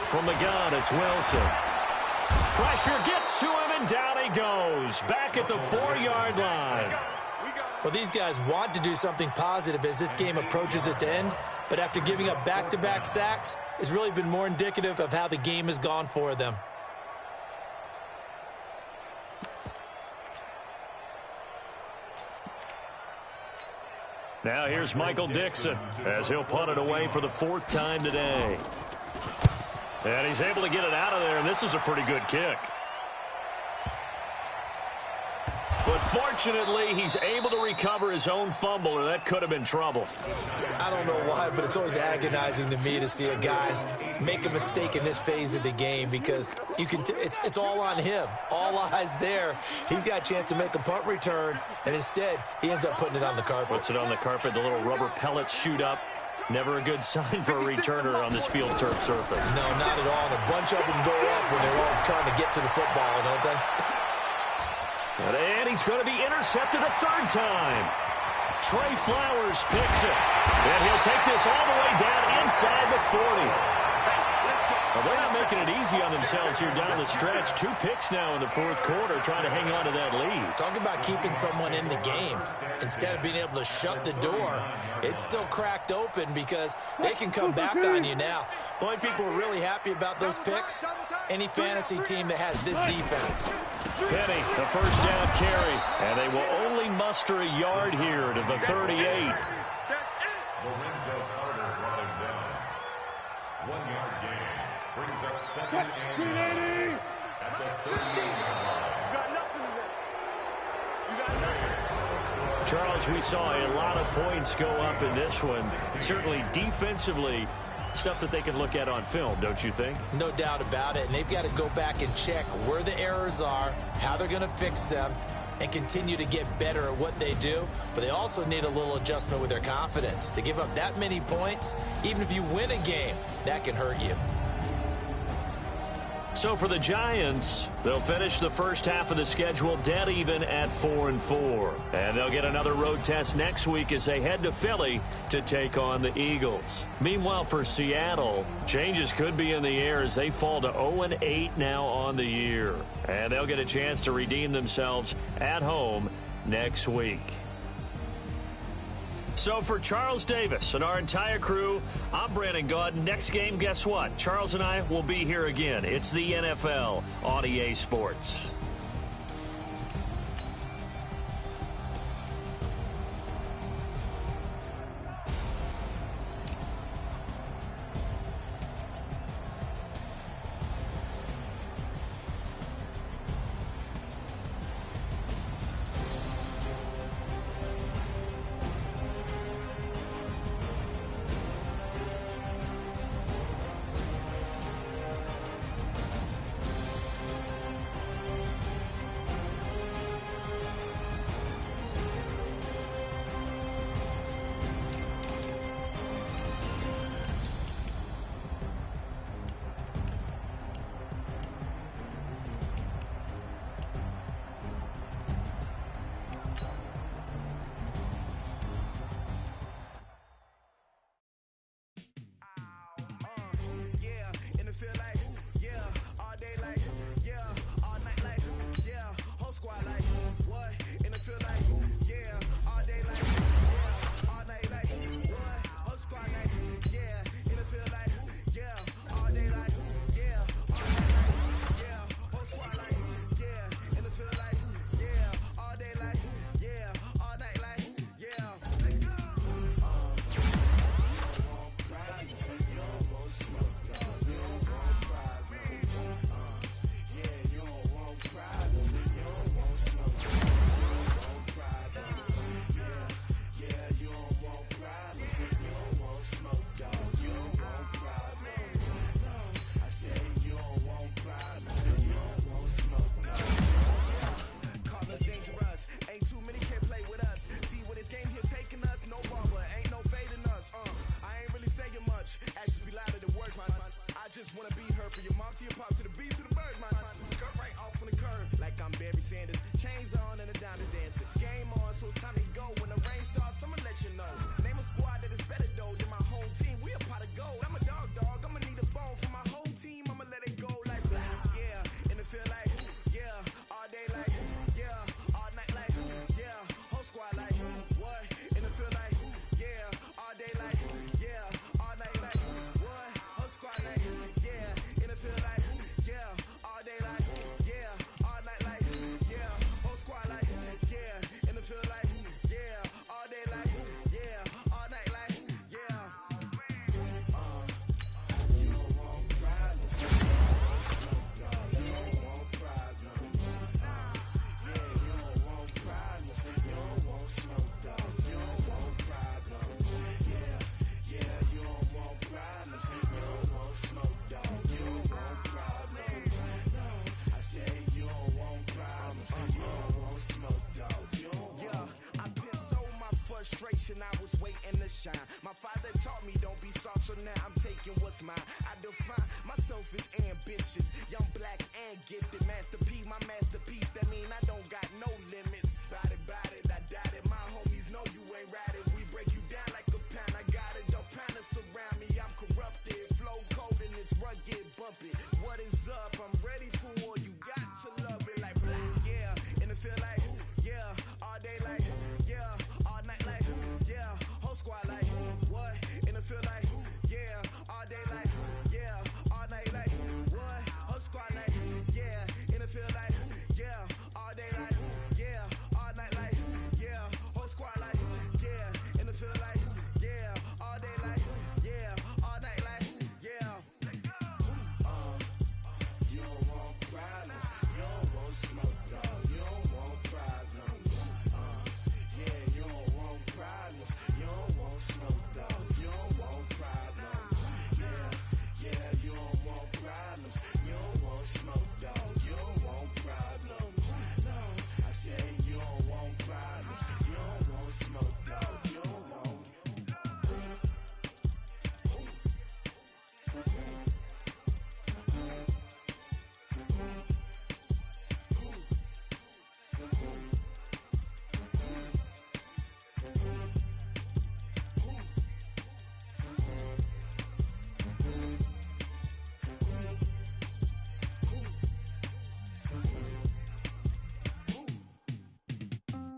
From the gun, it's Wilson. Pressure gets to him, and down he goes. Back at the 4-yard line. Well, these guys want to do something positive as this game approaches its end, but after giving up back-to-back sacks, it's really been more indicative of how the game has gone for them. Now here's Michael Dixon as he'll punt it away for the 4th time today. And he's able to get it out of there, and this is a pretty good kick. But fortunately, he's able to recover his own fumble, or that could have been trouble. I don't know why, but it's always agonizing to me to see a guy make a mistake in this phase of the game because you can. It's all on him. All eyes there. He's got a chance to make a punt return, and instead, he ends up putting it on the carpet. Puts it on the carpet. The little rubber pellets shoot up. Never a good sign for a returner on this field turf surface. No, not at all. And a bunch of them go up when they're all trying to get to the football, don't they? And he's going to be intercepted a 3rd time. Trey Flowers picks it. And he'll take this all the way down inside the 40. Well, they're not making it easy on themselves here down the stretch. 2 picks now in the 4th quarter trying to hang on to that lead. Talk about keeping someone in the game. Instead of being able to shut the door, it's still cracked open because they can come back on you now. The only people who are really happy about those picks, any fantasy team that has this defense. Penny, the 1st down carry. And they will only muster a yard here to the 38. Lorenzo Carter brought him down. 1-yard gain. Brings up 2nd and 9 at the 38-yard line. You got nothing today. You got nothing. Charles, we saw a lot of points go up in this one. Certainly defensively, stuff that they can look at on film, don't you think? No doubt about it. And they've got to go back and check where the errors are, how they're going to fix them, and continue to get better at what they do. But they also need a little adjustment with their confidence. To give up that many points, even if you win a game, that can hurt you. So for the Giants, they'll finish the first half of the schedule dead even at 4-4. And they'll get another road test next week as they head to Philly to take on the Eagles. Meanwhile, for Seattle, changes could be in the air as they fall to 0-8 now on the year. And they'll get a chance to redeem themselves at home next week. So for Charles Davis and our entire crew, I'm Brandon Gaudin. Next game, guess what? Charles and I will be here again. It's the NFL on EA Sports. squad like, what? And it feel like, yeah, all day like, yeah, all night like, what? Whole squad like, yeah, and it feel like, yeah, all day like, yeah, all night like, yeah, whole squad like, yeah, and it feel like, yeah, all day like, yeah, all night like, yeah. You don't want problems, you don't want smoke, dog. You don't want problems. Yeah, you don't want problems, you don't want smoke, you don't want problems. Yeah, you don't want problems, you don't want smoke, dog. You don't want problems. No, I said you don't want problems, you don't want smoke, dog. Yeah, call us dangerous. Ain't too many can play with us. See what this game here taking us? No barber, ain't no fading us. I ain't really saying much. Actions be louder than words, man. I just wanna be her, from your mom to your pop to the beat to the bird, man. Cut right off on the curve, like I'm Barry Sanders. Chains on and the diamond dancing. Game on, so it's time to go. When the rain starts, I'ma let you know. Name a squad that is better though than my home team. We a pot of gold. I'm a dog. I'ma need a bone for my whole team. I'ma let it go like, yeah, and it feel like, yeah, all day like, yeah, all night like, yeah, whole squad like, what? And it feel like, yeah, all day like, yeah, all night like, what? Whole squad like, yeah, and it feel like, yeah, all day like, yeah, all night like, yeah, whole squad like, yeah, and it feel like, yeah, all day like, yeah, all night like, yeah. You don't want problems, you don't want smoke, dog. You don't want problems. Yeah, you don't want problems, you don't want smoke, dog. You don't want problems. Yeah, you don't want problems, you don't want smoke, dog. You don't want problems. No, I said you don't want problems, you don't want smoke, dog. You don't want. Yeah, I been so my frustration, I was waiting to shine. My father taught me don't be soft, so now I'm taking what's mine. I define myself as ambitious, young, black, and gifted. Master P, my masterpiece. That mean I don't got no limits. Bout it, I doubt it. My homies know you ain't ratted. We break you down like a pound. I got it, don't pound us around me. I'm corrupted, flow cold and it's rugged, bump it. What is up? I'm ready for war. You got to love it like black, yeah, and it feel like, yeah, all day like, yeah, all night like, yeah, whole squad like, what? And it feel like, yeah, all day like, yeah, all night like, what? Whole squad like, yeah, and it feel like, yeah, all day like, yeah, all night like, yeah, whole squad like, yeah, and it feel like, yeah, all day like, yeah, all night like, yeah. You don't want problems, you don't want smoke, dog. You don't want problems. Yeah, you don't want problems, you don't want smoke, dog. You don't want problems. Yeah, you don't want problems, you don't want smoke, dog. You don't want problems. No, I said you don't want problems, you don't want smoke, dog. You don't want.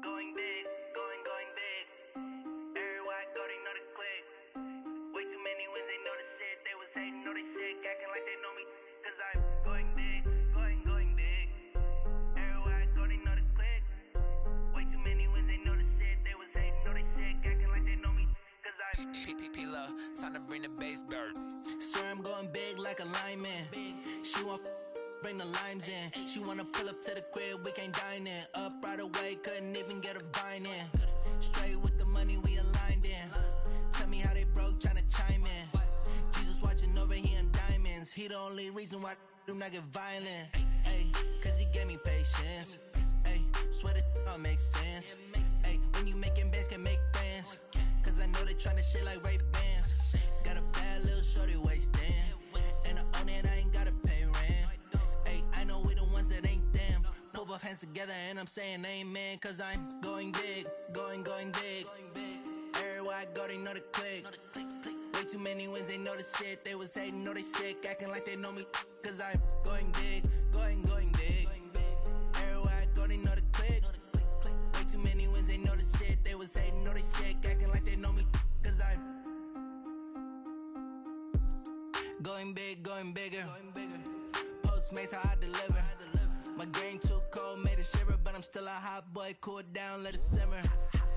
Going big, going big. Everywhere I go, they know the click. Way too many wins, they know the shit. They was hating, know they sick, acting like they know me. Cause I'm going big, going big. Everywhere I go, they know the click. Way too many wins, they know the shit. They was hating, know they sick, acting like they know me. Cause I'm P-P-P-Love, time to bring the bass dirt. Swear I'm going big like a lineman. She want bring the limes in. She wanna pull up to the crib, we can't dine in. Up right away, couldn't even get a vine in. Straight with the money we aligned in. Tell me how they broke, tryna chime in. Jesus watching over here in diamonds. He the only reason why do not get violent. Ay, cause he gave me patience. Ay, swear that all makes sense. Ay, when you making bands, can make friends. Cause I know they tryna shit like Ray-Bans. Got a bad little shorty wasting. And I own it, I ain't gotta pay rent. Ay, I know we the ones that ain't them. Pull both hands together and I'm saying amen. Cause I'm going big, going big. Everywhere I go, they know the click. Way too many wins, they know the shit. They was hating, know they sick, acting like they know me. Cause I'm going big, going big. Everywhere I go, they know the going big, going bigger. Postmates, how I deliver. My game too cold, made it shiver, but I'm still a hot boy. Cool it down, let it simmer.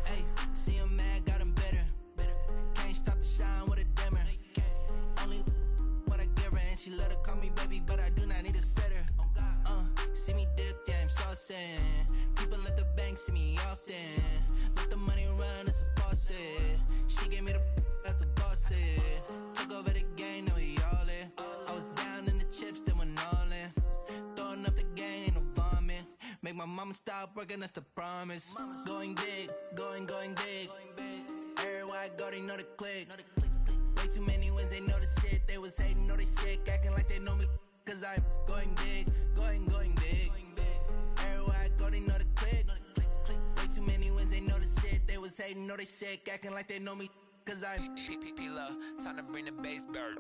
Hey, see him mad, got him bitter. Can't stop the shine with a dimmer. Only what I give her, and she let her call me baby, but I do not need a sitter. See me dip, yeah, I'm saucing. People at the bank see me often. Let the money run, it's a faucet. She gave me the that's a boss it. Took over the game, now we all in. I was down in the chips, then went all in. Throwing up the game, ain't no vomit. Make my mama stop working, that's the promise. Going big, going big. Everywhere I go, they know the click. Way too many wins, they know the shit. They was hating, know they sick, acting like they know me. Cause I'm going big, going big. Everywhere I go, they know the click. Way too many wins, they know the shit. They was hating, know they sick, acting like they know me. Cause I'm P-P-P-Love, time to bring the bass bird.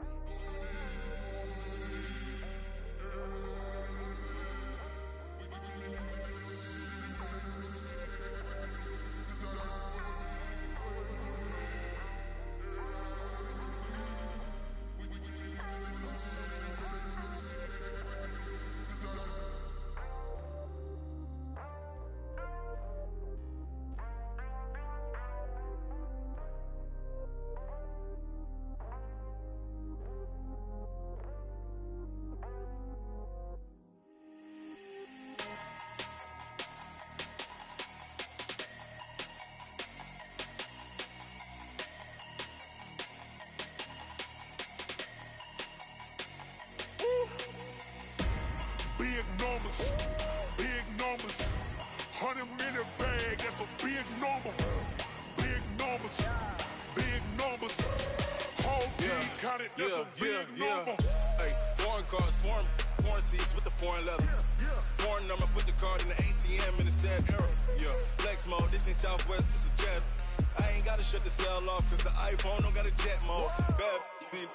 Big numbers, 100 minute bag, that's a big number. Big numbers, whole team counted, that's a big number. Hey, foreign cars, foreign seats with the foreign leather. Foreign number, put the card in the ATM in a sad era. Yeah, flex mode, this ain't Southwest, this a jet. I ain't gotta shut the cell off, cause the iPhone don't got a jet mode. Bad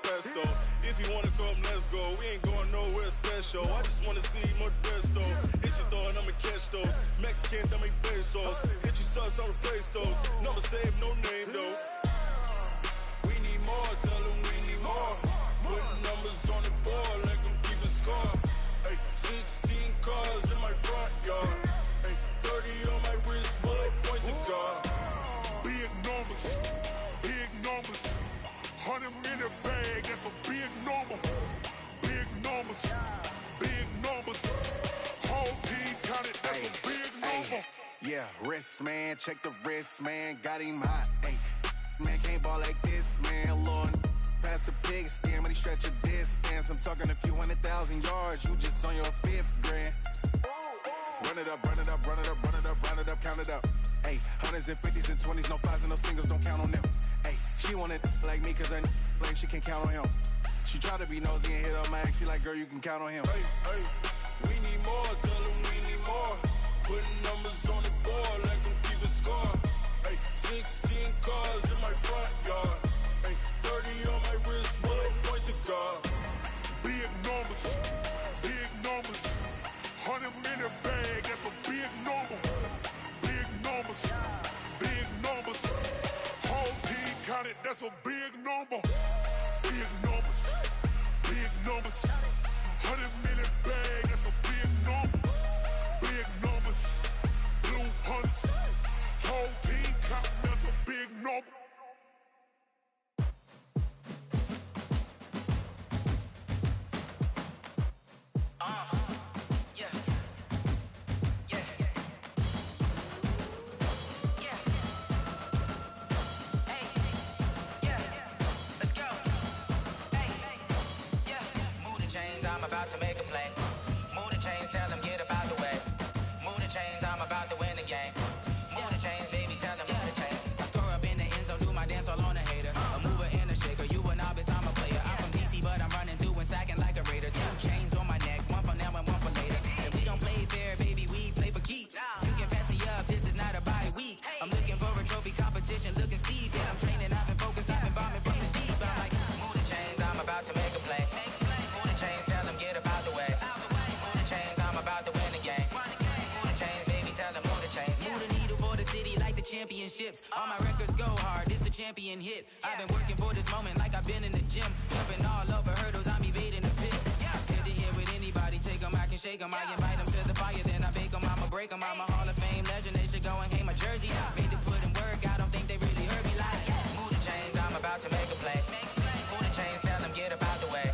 pesto. If you wanna come, let's go. We ain't going nowhere special. I just wanna see more Modesto. Hit your thought, I'ma catch those. Mexican, dame pesos. Hit your sus, I'll replace those. Number save, no name though. We need more, tell them we need more. Putting numbers on the board, let them keep the score. Hey, 16 cars in my front yard. Hey, 30 on my wrist, bullet point to God. Big numbers, 100 minute bag, that's a big number. Big numbers, whole team counted, that's a big number. Yeah, wrist man, check the wrist man, got him hot. Ay, man can't ball like this, man. Lord, past the pig skin when he stretch a distance. I'm talking a few 100,000 yards, you just on your 5th grand. Run it up, count it up. Ay, hundreds and 50s and 20s, no 5s and no singles, don't count on them. Ay, she want it like me, cause her lame, she can't count on him. She try to be nosy and hit up my ex, she like, girl, you can count on him. Hey, we need more, tell them we need more. Putting numbers on the board, let them keep the score. Hey, 16 cars in my front yard. Hey, 30 on my wrist, bullet point to God. Big numbers, 100 minute bag, that's a big number. Big numbers, whole team counted, that's a big number. Big numbers, 100 minute bag, that's a big number. Big numbers, blue hunts, whole team counting, that's a big number. About to make a play. Move the chains, tell them get about the way. Move the chains, I'm about to win the game. Move the chains, baby, tell them move the chains. I score up in the end zone, do my dance all on a hater. A mover and a shaker, you a novice, I'm a player. I'm from DC, but I'm running through and sacking like a raider. 2 chains on my neck, one for now and one for later. If we don't play fair, baby, we play for keeps. You can pass me up, this is not a bye week. I'm looking for a trophy competition, looking steep. Yeah, I'm training, I've been focused, I've been bombing from the deep. I'm like, move the chains, I'm about to make a play. Move the chains, tell them get about the way. Move the chains, I'm about to win the game. Move the chains, baby, tell them move the chains. Move the needle for the city like the championships. All my records go hard, this a champion hit. I've been working for this moment like I've been in the gym. Jumping all over hurdles, I'm evading the pit. Head to head with anybody, take them, I can shake them. I invite them to the fire, then I bake them, I'ma break them. I'm a Hall of Fame legend, they should go and hang my jersey. Made to put in work, I don't think they really heard me like. Move the chains, I'm about to make a play. Move the chains, tell them get up out the way.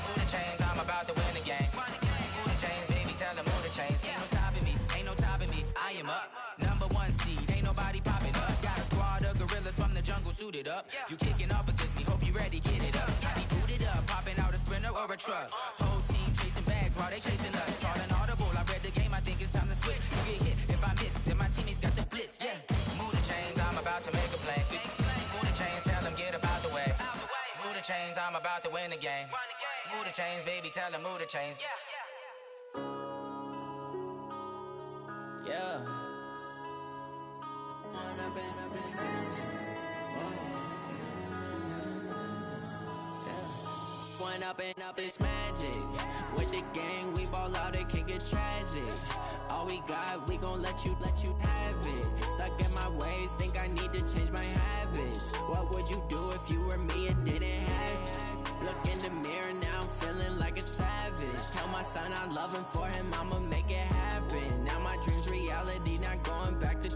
Move the chains, I'm about to win the game. Move the chains, baby, tell them move the chains. Ain't no stopping me, ain't no topping me. I am up, #1 seed, ain't nobody popping up. Got a squad of gorillas from the jungle suited up. You kicking off against me, hope you ready, get it up. I be booted up, popping out a sprinter or a truck. Whole team chasing bags while they chasing us. Calling audible, I read the game, I think it's time to switch. You get hit if I miss, then my teammates got the blitz, yeah. Move the chains, I'm about to make a play. Move the chains, tell them get up out the way. Move the chains, I'm about to win the game. Move the chains, baby, tell them move the chains. Yeah. One up and up is magic. With the gang, we ball out, it can get tragic. All we got, we gon' let you have it. Stuck in my ways, think I need to change my habits. What would you do if you were me and didn't have it? Look in the mirror now, I'm feeling like a savage. Tell my son I love him, for him I'ma make it happen. Now my dream's reality, not going back to.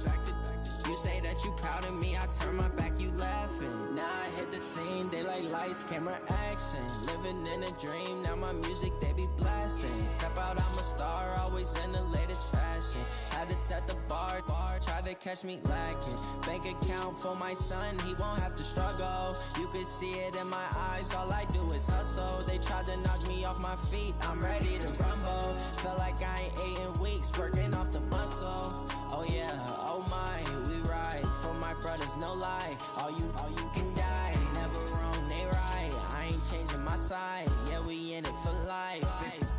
You say that you proud of me, I turn my back, you laughing. Now I hit the scene, they like lights, camera, action. Living in a dream, now my music, they be blasting. Step out, I'm a star, always in the latest fashion. Had to set the bar, try to catch me lacking. Bank account for my son, he won't have to struggle. You can see it in my eyes, all I do is hustle. They tried to knock me off my feet, I'm ready to rumble. Felt like I ain't ate in weeks, working off the muscle. Oh yeah, oh my, we ride for my brothers, no lie. All you can die, never wrong, they right. I ain't changing my side, yeah, we in it for life.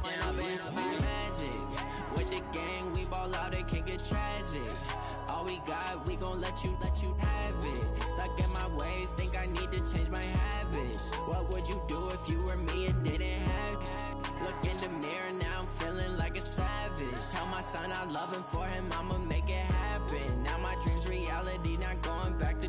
When up and up is magic. With the gang, we ball out, it can get tragic. All we got, we gon' let you have it. Stuck in my ways, think I need to change my habits. What would you do if you were me and didn't have it? Look in the mirror, now I'm feeling like a savage. Tell my son I love him, for him I'ma make it happen. Now my dream's reality, not going back to.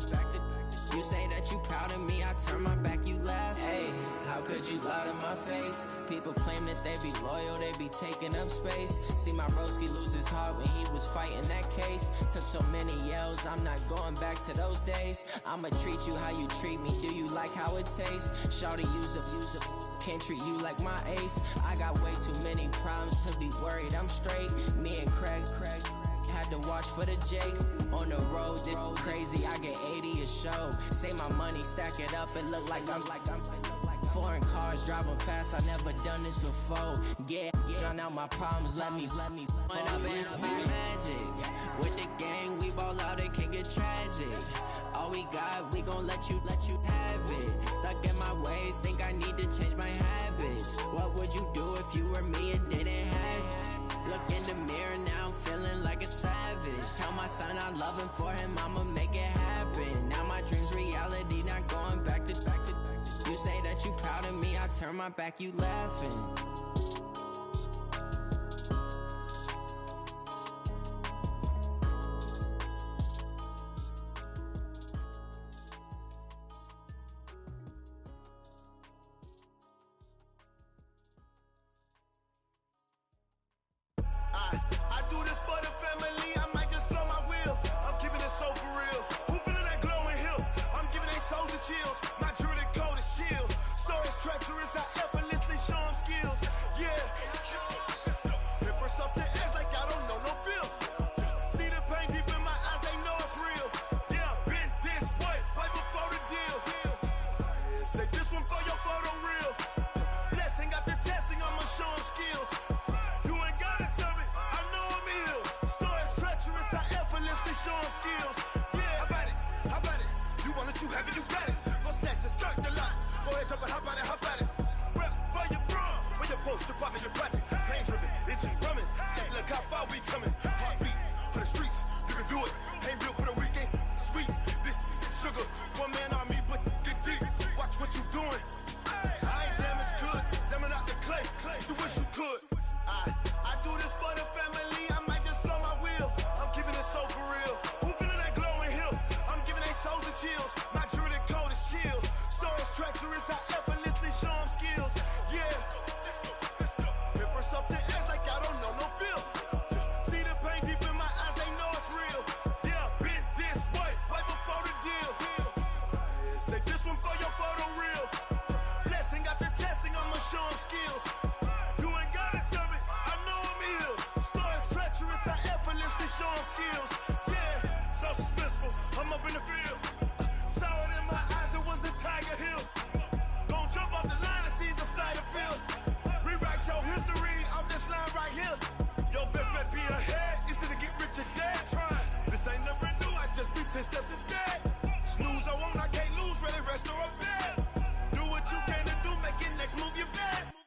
You say that you proud of me, I turn my back, you laugh. Hey, how could you lie to my face? People claim that they be loyal, they be taking up space. See my broski lose his heart when he was fighting that case. Took so many yells, I'm not going back to those days. I'ma treat you how you treat me, do you like how it tastes? Shawty, use up, can't treat you like my ace. I got way too many problems to be worried, I'm straight. Me and Craig had to watch for the Jakes. On the road, this crazy, I get 80 a show. Say my money, stack it up, it look like I'm foreign cars, driving fast, I never done this before. Get drown out my problems, let me When up and up is magic. With the gang, we ball out, it can get tragic. All we got, we gon' let you have it. Stuck in my ways, think I need to change my habits. What would you do if you were me and didn't have it? Look in the mirror, now I'm feeling like a savage. Tell my son I love him, for him I'ma make it happen. Now my dream's reality, not going back to. You say that you proud of me, I turn my back, you laughing. I do this for the family, I might just blow my wheel. I'm keeping it so for real. Who feeling that glowing hill? I'm giving they soldier chills. My jewelry coat is chill. Stories treacherous, I effortlessly show them skills. Yeah. Paper stuff the edge like I don't know no feel. See the pain deep in my eyes, they know it's real. Yeah, been this way, right before the deal. Say this one for your photo real. Blessing after testing, I'ma show them skills. You ain't gotta tell me, I know I'm ill. Stories treacherous, I effortlessly show them skills. Yeah, how about it? You want it, you have it, you got it. Go snatch the skirt, the lot. Go ahead, jump it, how about it? Rep for your prom, when your poster popping your projects. Pain driven, itching, drumming. Hey, look how far we coming. Heartbeat on the streets, you can do it. Ain't built for the weekend, sweet. This sugar, one man army, but get deep. Watch what you doing. I ain't damaged goods, damn out the clay. You wish you could. I do this for the family, I might just blow my wheel. I'm keeping it so for real. Who feeling that glowing just be 10 steps instead. Snooze or won't, I can't lose, really rest or a bed. Do what you can to do, make your next move your best.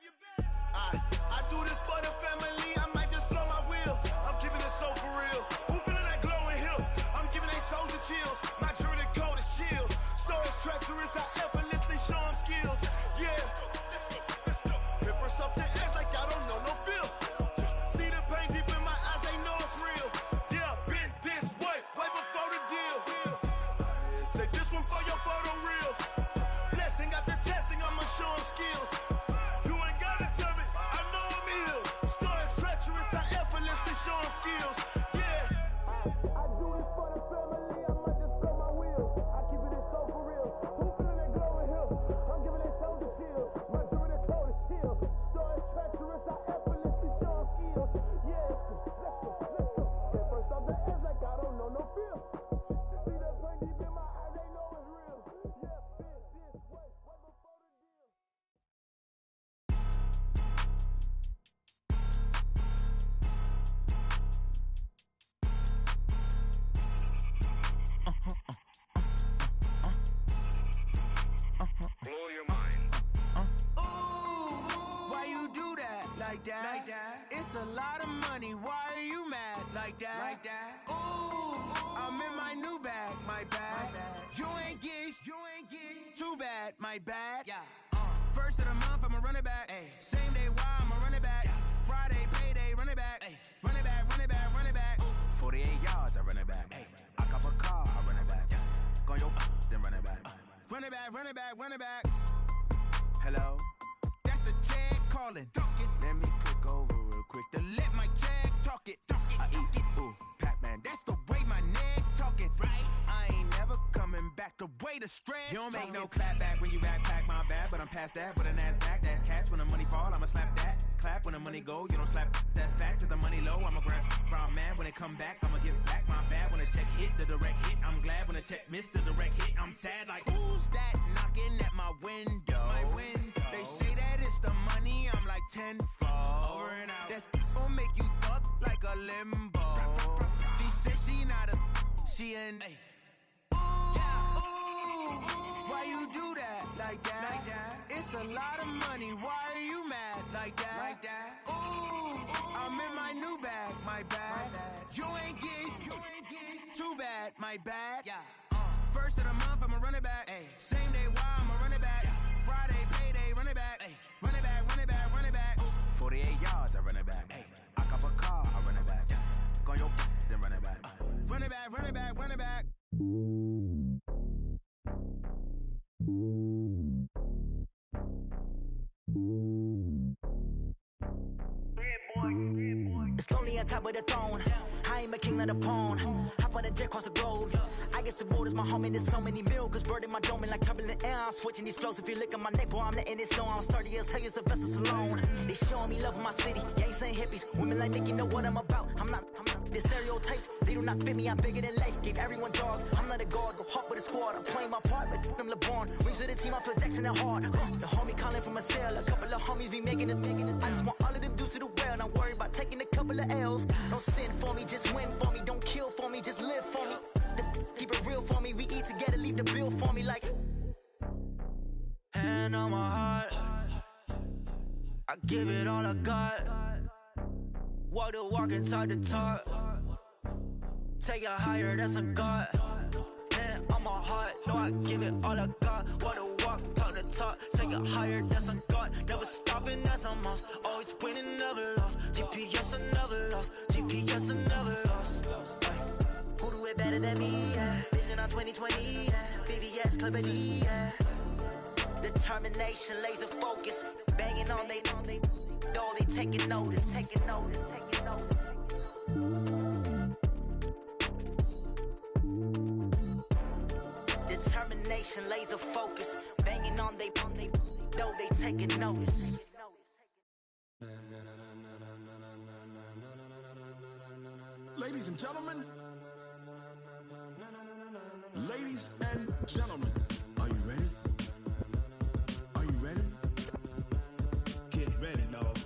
I do this for the family, I might just blow my wheel. I'm keeping it so for real. Who feeling that glowing hill? I'm giving they souls the chills. My jewelry cold is chill. Stories treacherous, I effortlessly show them skills. Yeah. Paper stuff the edge like I don't know no feel. See the pain deep in my eyes, they know it's real. Yeah, been this way before the deal. Say this one for your photo reel. Blessing after testing, I'ma show them skills. You ain't gotta tell me, I know I'm ill. Stories treacherous, I effortlessly show them skills. Yeah. I do this for the family, I might just blow my wheel. I keep it so for real. Who feeling that glowing hill? I'm giving they souls the chills. My jewelry cold is chill. Stories treacherous, I effortlessly show them skills. Yeah, let's go. Get first off the edge like I don't know no feel. See that pain deep in my eyes, they know it's real. Yeah, been this way before the deal. Blow your mind. Why you do that? Like that? It's a lot of money. Why are you mad? Like that? Ooh, I'm in my new bag. My bad. You ain't get. Too bad. My bad. Yeah. First of the month, I'ma run it back. Ay. Same day, why I'ma run it back. Friday, payday, run it back. Ay. Run it back, run it back, run it back. 48 yards, I run it back. Ay. I cop a car, I run it back. Go your then run it back. Run it back, run it back, run it back. Hello? That's the Jag calling. Let me click over real quick to let my Jag talk it. I eat it, ooh, Pac-Man. That's the way my neck talking. Right? I ain't never coming back the way the stress. You don't make no clap back when you backpack my bad, but I'm past that. But a NASDAQ, that's cash. When the money fall, I'ma slap that. Clap when the money go, you don't slap. That's facts. If the money low, I'ma grab brown man. When it come back, I'ma give back my bad. When the check hit, the direct hit. I'm glad when the check missed the direct hit. I'm sad like, who's that knocking at my window? My window. They say that it's the money, I'm like tenfold. Over and out. That's gon' make you up like a limbo. She said she not a, she an. Why you do that? Like that? It's a lot of money. Why are you mad? Like that? Ooh, I'm in my new bag. My bad. You ain't get. Too bad. My bad. Yeah. First of the month, I'ma run it back. Ay. Same day, why I'ma run it back. Friday, payday, run it back. Ay. Run it back, run it back, run it back. 48 yards, I run it back. Ay. I cop a car, I run it back. Go your then run it back. Run it back, run it back, run it back. It's lonely on top of the throne. I ain't a king of the pawn. Hop on a jet across the globe. I guess the road is my home and there's so many milkers burning my dome like turbulent air. I'm switching these flows. If you look at my neck, boy, I'm letting it snow. I'm sturdy as hell as a vessel alone. They showing me love in my city. Gangs ain't hippies. Women like Nicky know what I'm about. I'm not the stereotypes. They do not fit me. I'm bigger than life. Give everyone dogs. I'm not a guard. Go hard with a squad. I'm playing my part, but them LeBron. Rings to the team. I feel Jackson and hard. The homie calling from a cell. A couple of homies be making it. I just want all of them dudes to do well. Not worry about taking a couple of L's. Don't sin for me, just win for me. Don't kill for me, just live for me. Keep it real for me. We eat together, leave the bill for me like. Hand on my heart, I give it all I got. Walk the walk and talk the talk. Take it higher, that's a God. Hand on my heart, no, I give it all I got. Walk the walk, talk the talk. Take it higher, that's a God. Never stopping, that's a must. Always winning, never lost. GPS, I never lost. GPS, I never lost. Who do it better than me? Yeah. Vision on 2020. Yeah. VVS, Clippity. Yeah. Determination, laser focus. Banging on they know they taking notice. Taking notice. Taking notice. Determination, laser focus. Banging on they know they taking notice. Ladies and gentlemen, ladies and gentlemen, are you ready? Are you ready? Get ready, dog.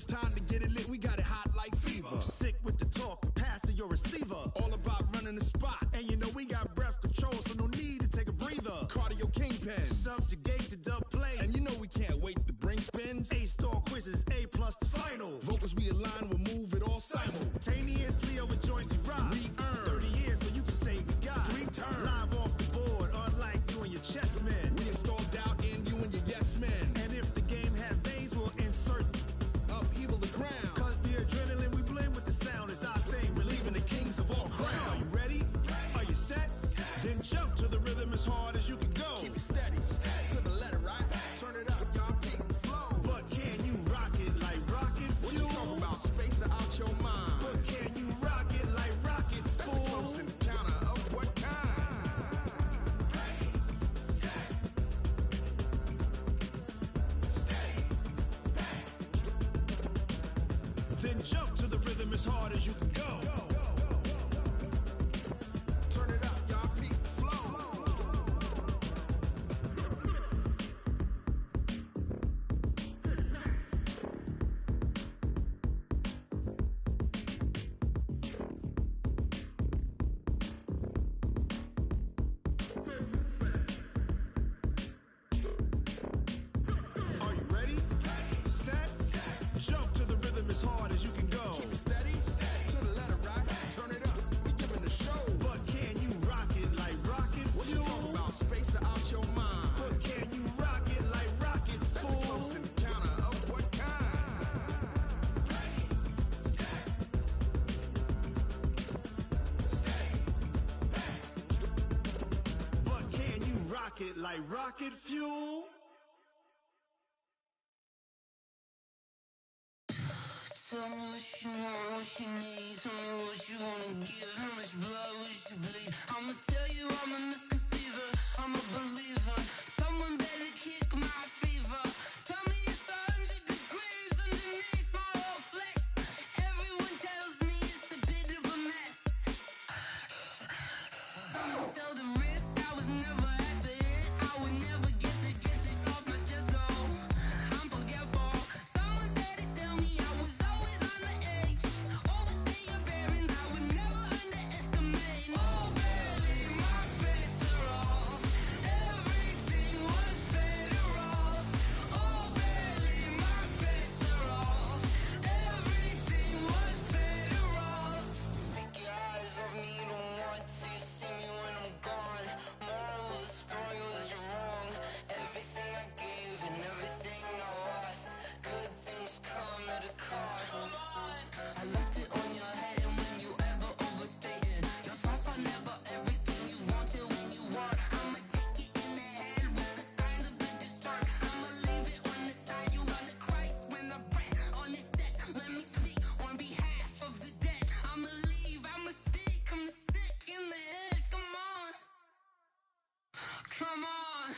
it's time to get it lit, we got it hot like fever. Sick with the talk, passing your receiver. All about running the spot. And you know we got breath control, so no need to take a breather. Cardio kingpin. Subjugate the dub play. And you know we can't wait to bring spins. A-star quizzes, A+ the final. Vocals we align, we'll move it all simultaneously over joints we rock. We earn 30 years so you can say we got 3 turns. Live off the board, unlike you and your chess men. We install doubt in you and your yes men. And if the game had veins, we'll insert upheaval the ground. Cause the adrenaline we blend with the sound is our thing, relieving the kings of all ground. Are you ready? Are you set? Then jump to the rhythm as hard as you can go. Keep it steady, to the letter, right? Turn it up, y'all, peak the flow. But can you rock it like rocket fuel? What you talking about? Space out your mind. But can you rock it like rockets, fool? That's a close encounter of what kind? Then jump to the rhythm as hard as you can go. Turn it up, y'all, peak the flow. Are you ready? Set? Jump to the rhythm as hard as you can go. Keep it steady, to the letter, right? Turn it up, we giving the show. But can you rock it like rocket What you talking about? Space out your mind. But can you rock it like rockets, That's a fool? close encounter of what kind? But can you rock it like rocket fuel? Tell me what you want, what you need. Tell me what you wanna give. How much blood would you bleed? I'ma tell you I'm a misconceiver. I'm a believer. Someone better kick my fever. Tell me it's 100 degrees underneath my whole flesh. Everyone tells me it's a bit of a mess. I'ma tell the risk I was never at the end. I would never get it off my chest. Oh, I'm forgetful. Someone better tell me I was always on the edge. Overstay your bearings, I would never underestimate. Oh, barely, my bets are off. Everything was better off. Oh, barely, my bets are off. Everything was better off. Take your eyes off me, you don't want to see me when I'm gone. Moral of the story was you're wrong. Everything I gave and everything I lost. Good things come at a cost. I left it on your head, and when you ever overstated, your thoughts are never everything you wanted when you want. I'ma take it in the head with the signs of a distort. I'ma leave it on the side. You run the Christ when I breath on this set. Let me speak on behalf of the dead. I'ma leave, I'ma speak. I'm the sick in the head. Come on, come on.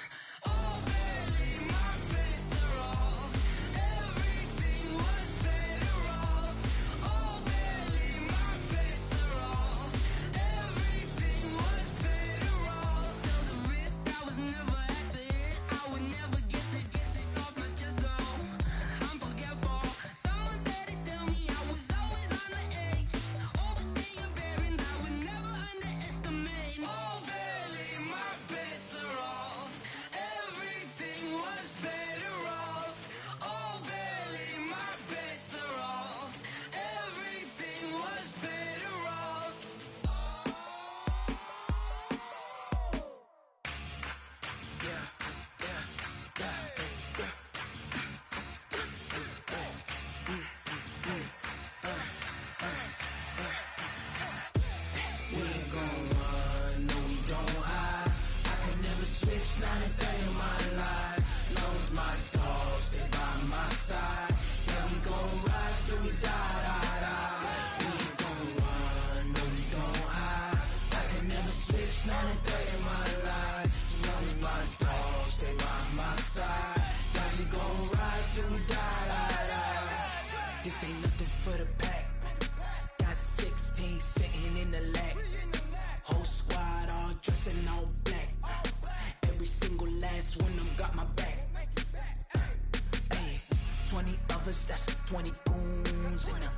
Oh, barely, my bets are off. Everything was better off. Oh, barely, my bets are off. Everything was better off. Tell the risk I was never at the end. I would never get it off my chest. Oh, I'm forgetful. Someone better tell me I was always on the edge. Overstay your bearings, I would never underestimate. Oh, barely, my bets are off. Everything was better off. Oh, barely, my bets are off. Everything was better off. We ain't gon' run, no we don't hide. I could never switch, not a day in my life. Long as my dogs, they by my side. Yeah, we gon' ride till we die. We ain't gon' run, no we don't hide. I could never switch, not a day in my life. As long as my dogs, they by my side. Yeah, we gon' ride till we die. This ain't nothing for the pack. Got 16 sitting in the lap. Whole squad all dressing all black. Every single last one of them got my back. Ay, 20 of lovers, that's 20 goons. And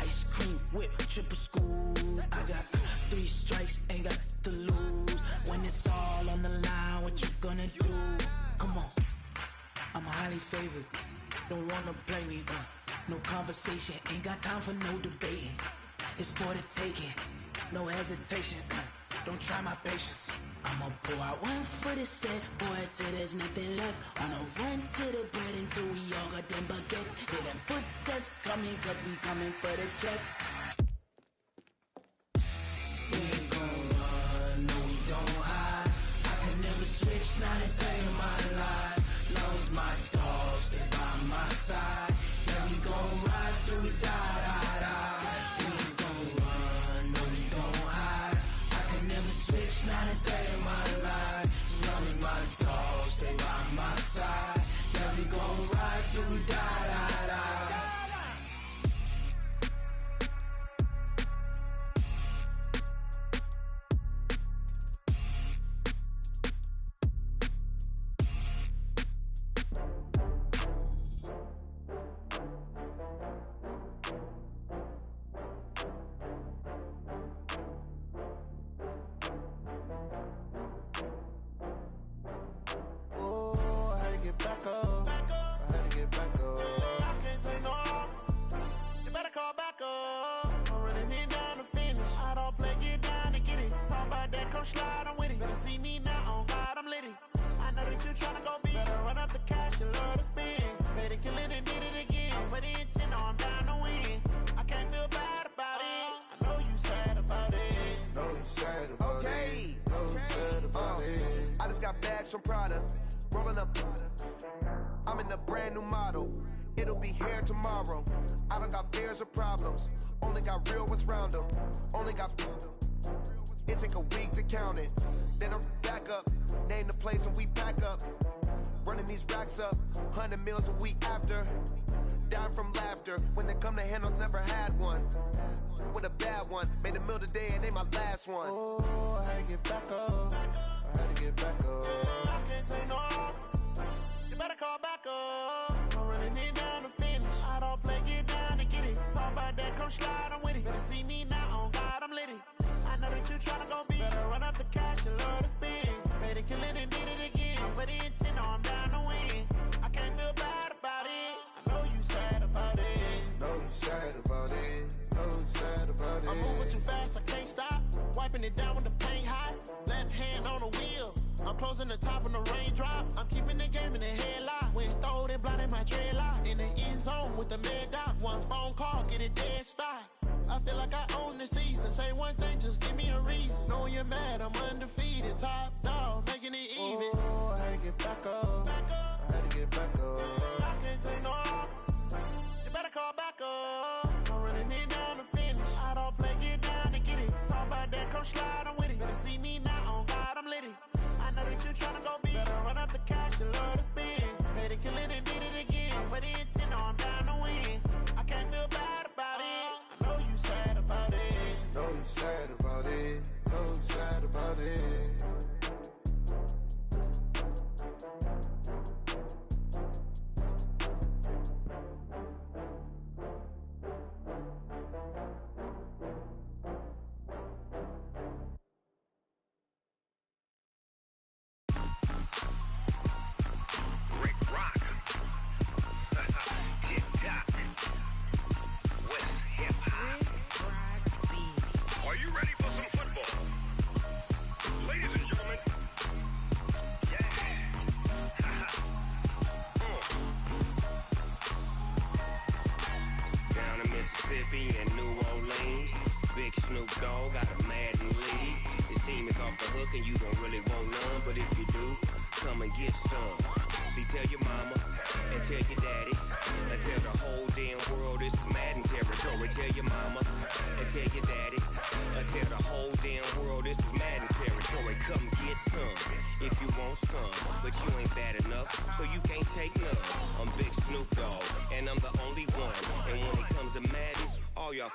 ice cream whip, triple scoop. I got 3 strikes, ain't got to lose. When it's all on the line, what you gonna do? Come on, I'm highly favored. Don't wanna blame me, no conversation, ain't got time for no debating. It's for the taking, no hesitation, don't try my patience. I'ma pour out one for the set, boy, till there's nothing left. On a run to the bread until we all got them baguettes. Hear them footsteps coming, cause we coming for the check. We ain't gon' run, no we don't hide. I can never switch, not a day in my life. Knows my dogs, they by my side. Yeah, we gon' ride till we die, die, die. We ain't gon' run, no we don't hide. I can never switch, not a day in my life. As long as my dogs, stay by my side. Yeah, we gon' ride till we die, die, die. Back up. I had to get back up. I can't take no loss. You better call back up. I'm running it down to finish. I don't play, get down to get it. Talk about that, come slide, I'm with it. Better see me now, on God, I'm litty. I know that you tryna go big. Better run up the cash, you love to spend. Better kill it and did it again. I'm with the intent, no, I'm down to win. I can't feel bad about it. I know you sad about it. Know you sad about it. Know you sad about it. I just got bags from Prada. Rolling up, I'm in a brand new model. It'll be here tomorrow. I don't got fears or problems. Only got real ones round them. Only got. It take a week to count it. Then I'm back up. Name the place and we pack up. Running these racks up. 100 meals a week after. Down from laughter. When they come to handles, never had one. With a bad one. Made a meal today and ain't my last one. Oh, I had to get back up. I had to get back up. I can't take no loss. You better call back up. I'm running it down to finish. I don't play, get down to get it. Talk about that, come slide, I'm with it. Better see me now, on God, I'm litty. I know that you tryna go big. Better run up the cash, you love to spend. Better kill it and did it again. I'm with the intent, no, I'm down to win. I can't feel bad about it. I know you sad about it. Know you sad about it. Know you sad about it. I'm moving too fast, I can't stop. Wiping it down with the paint hot. Left hand on the wheel. I'm closing the top when the raindrop. I'm keeping the game in the headlock. When throwed and blinded my dreadlock. In the end zone with the mad dot. One phone call, get it dead stop. I feel like I own the season. Say one thing, just give me a reason. Knowing you're mad, I'm undefeated. Top dog, making it even. Oh, I had to get back up. I had to get back up. I can't take no loss. You better call back up. I'm running it down to finish. I don't play, get down to get it. Talk about that, come slide, I'm with it. Better see me now, on God, I'm litty. I know that you tryna go big. Better run up the cash, you love to spend. Better kill it and did it again. I'm with the intent, no, I'm down to win. I can't feel bad about it. I know you sad about it. Know you sad about it. Know you sad about it.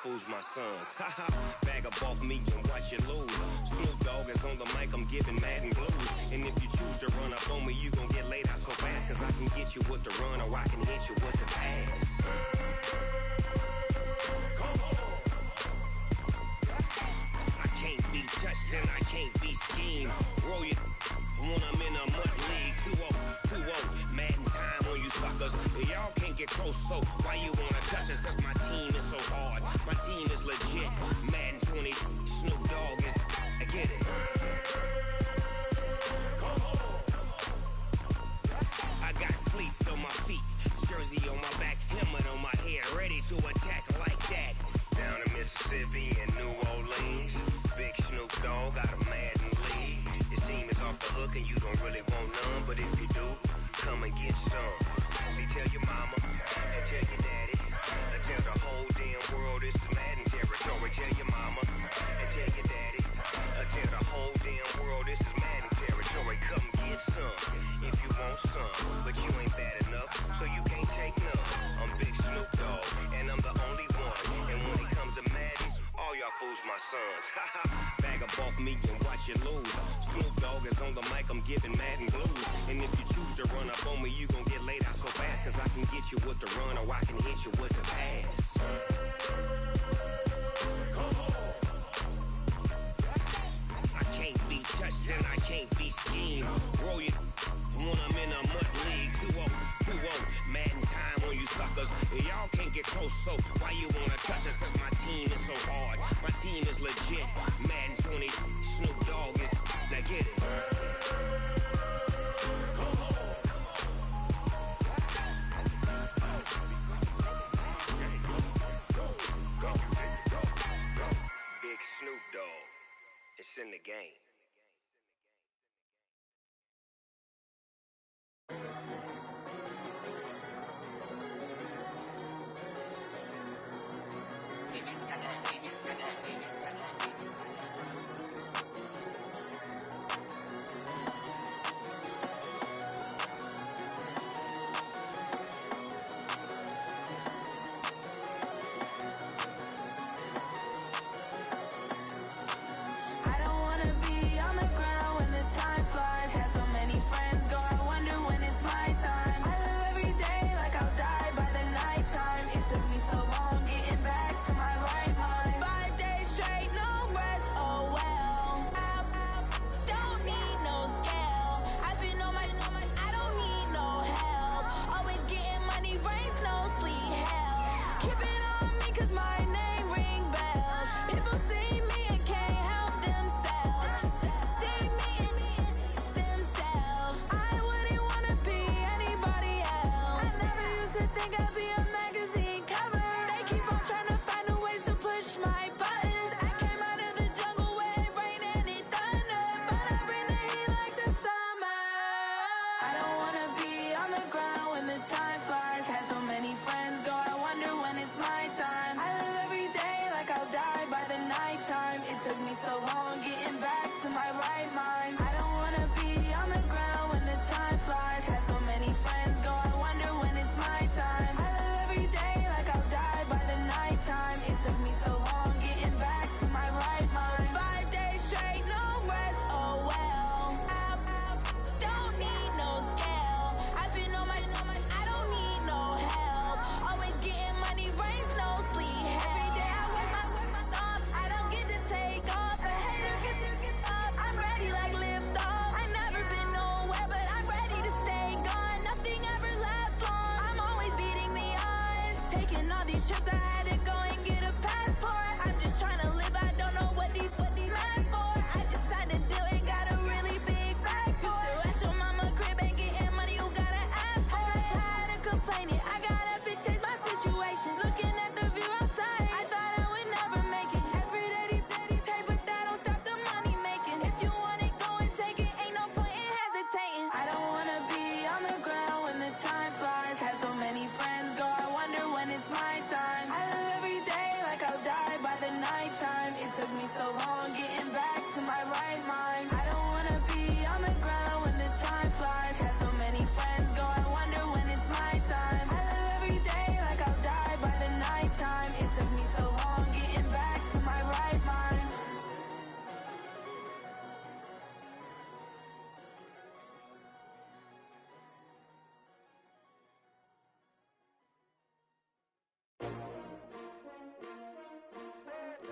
Fools my sons. Haha, bag up off me and watch you lose. Snoop Dogg is on the mic, I'm giving Madden blues. And if you choose to run up on me, you gon' get laid out so fast, cause I can get you with the run or I can hit you with the pass. I can't be touched and I can't be schemed. Roll you when I'm in a mud league. 2-0, Madden time on you suckers. Y'all can't get close, so why you wanna touch us? Cause my team is so hard. My team is legit. Madden 20, Snoop Dogg is, I get it. I got cleats on my feet, jersey on my back, helmet on my head, ready to attack like that. Down in Mississippi and New Orleans, Big Snoop Dogg got a Madden league. Your team is off the hook and you don't really want none, but if you do, come and get some. See, tell your mama and tell your daddy, and tell the whole damn world it's Madden territory. Tell your mama and tell your daddy, and tell the whole damn world this is Madden territory. Come get some if you want some, but you ain't bad enough, so you can't take none. I'm Big Snoop Dogg, and I'm the only one. And when it comes to Madden, all y'all fools my sons. Bag up off me and watch you lose. Snoop Dogg is on the mic, I'm giving Madden blues. And if you choose to run up on me, you gon' get laid out so fast. Cause I can get you with the run or I can hit you with the pass. I can't be touched and I can't be schemed. Roll you when I'm in a mud league. 2-0, Madden time on you suckers. Y'all can't get close, so why you wanna touch us? Cause my team is so hard. My team is legit. Madden 20, Snoop Dogg is, now get it. Big Snoop Dogg, it's in the game.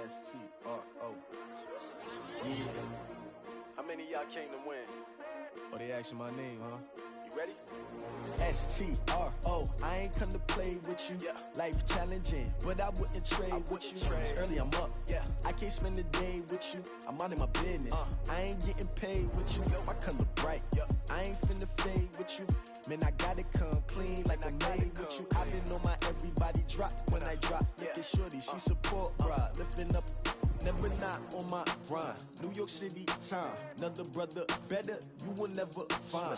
S-T-R-O. Yeah. How many of y'all came to win? Oh, they asking my name, huh? You ready? S-T-R-O. I ain't come to play with you. Life challenging, but I wouldn't trade with you. It's early, I'm up. I can't spend the day with you. I'm out in my business. I ain't getting paid with you. My color bright. I ain't finna fade with you. Man, I gotta come clean like I made with you. I've been on my everybody drop when I drop. Look at shorty, she support, bruh. Lifting up, never not on my grind. New York City time, another brother better, you will never find.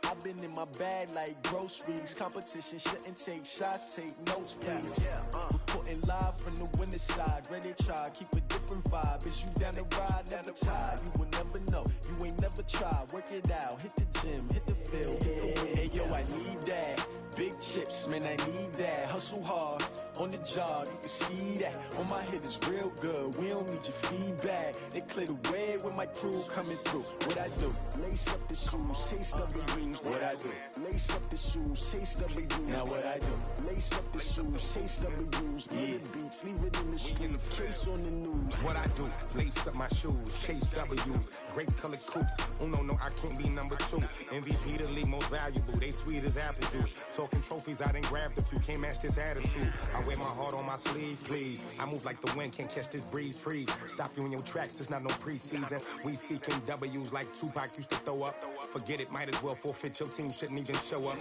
I've been in my bag like groceries. Competition shouldn't take shots, take notes, please. Reporting live from the winning side. Ready to try, keep a different vibe. Is you down the ride, never tired. You will never know, you ain't never tried. Work it out, hit the gym, hit the field, hit the wind. Hey yo, I need that. Big chips, man, I need that. Hustle hard, on the job, you can see that. On my head is real good, we don't need your feedback. They clear the way with my crew coming through. What I do? Lace up the shoes, chase W's. What I do? Lace up the shoes, chase W's. Now what I do? Lace up the shoes, chase W's. Yeah, beats, leave it in the street, case on the news. What I do? Lace up my shoes, chase W's. Great colored coops. Oh no, I can't be number 2. MVP the league most valuable. They sweet as apple juice. Talking trophies, I done grabbed a few. Can't match this attitude. I wear my heart on my sleeve, please. I move like the wind, can't catch this breeze, freeze. Stop you in your tracks, there's not no preseason. We seeking W's like Tupac used to throw up. Forget it, might as well forfeit, your team shouldn't even show up.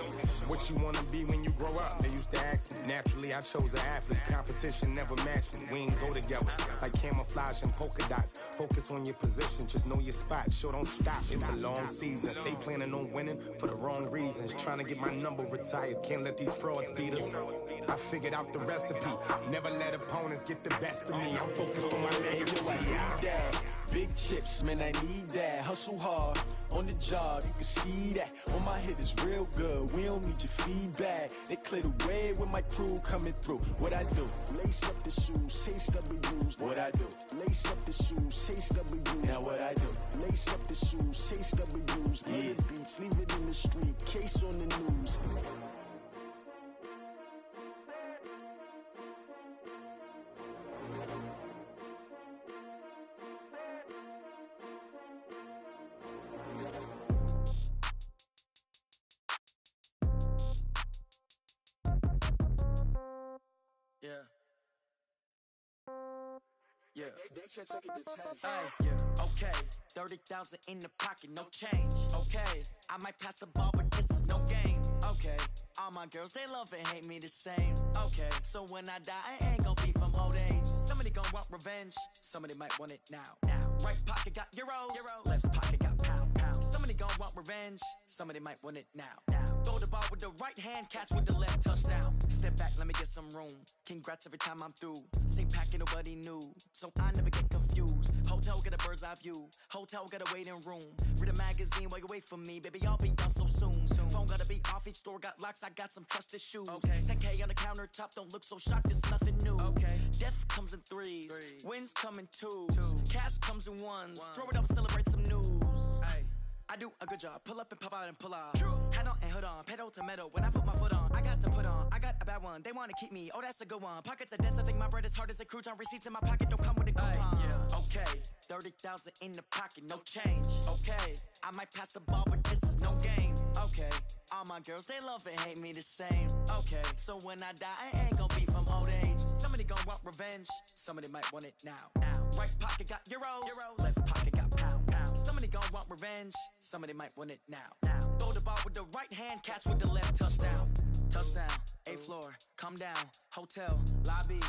What you wanna be when you grow up? They used to ask me. Naturally, I chose an athlete. Competition never matched me. We ain't go together. Like camouflage and polka dots. Focus on your position, just know your spot. Sure, don't stop, it's a long season. They planning on winning for the wrong reasons. Trying to get my number retired, can't let these frauds beat us. I figured out the recipe. Never let opponents get the best of me. I'm focused on my legacy. I need that. Big chips, man, I need that. Hustle hard, on the job, you can see that. On my head is real good, we don't need your feedback. They clear the way with my crew coming through. What I do? Lace up the shoes, chase W's. What I do? Lace up the shoes, chase W's. Now what I do? Lace up the shoes, chase W's. Yeah, beats, leave it in the street, case on the news. Yeah. Hey, yeah. Okay, 30,000 in the pocket, no change. Okay, I might pass the ball, but this is no game. Okay, all my girls, they love and hate me the same. Okay, so when I die, I ain't gon' be from old age. Somebody gon' want revenge, somebody might want it now. Right pocket got euros, left pocket got pounds. Somebody gon' want revenge, somebody might want it now. Throw the ball with the right hand, catch with the left, touchdown. Step back, let me get some room. Congrats every time I'm through. Same packet, nobody knew, so I never get confused. Hotel get a bird's eye view. Hotel got a waiting room. Read a magazine while you wait for me, baby. I'll be done so soon. Phone gotta be off. Each store got locks. I got some trusted shoes. 10K on the countertop. Don't look so shocked. It's nothing new. Death comes in threes. Wins come in twos. Cash comes in ones. Throw it up, celebrate some news. I do a good job. Pull up and pop out and pull off. Head on and hood on. Pedal to metal. When I put my foot on, I got to put on. I got a bad one. They want to keep me. Oh, that's a good one. Pockets are dense. I think my bread is hard as a crouton. Receipts in my pocket don't come with a coupon. Okay, 30,000 in the pocket, no change. Okay, I might pass the ball, but this is no game. Okay, all my girls, they love and hate me the same. Okay, so when I die, I ain't gon' be from old age. Somebody gon' want revenge. Somebody might want it now. Right pocket got euros. Left pocket got pounds. Somebody gon' want revenge. Somebody might want it now. Throw the ball with the right hand, catch with the left, touchdown. Touchdown, 8th floor, come down, hotel, lobby.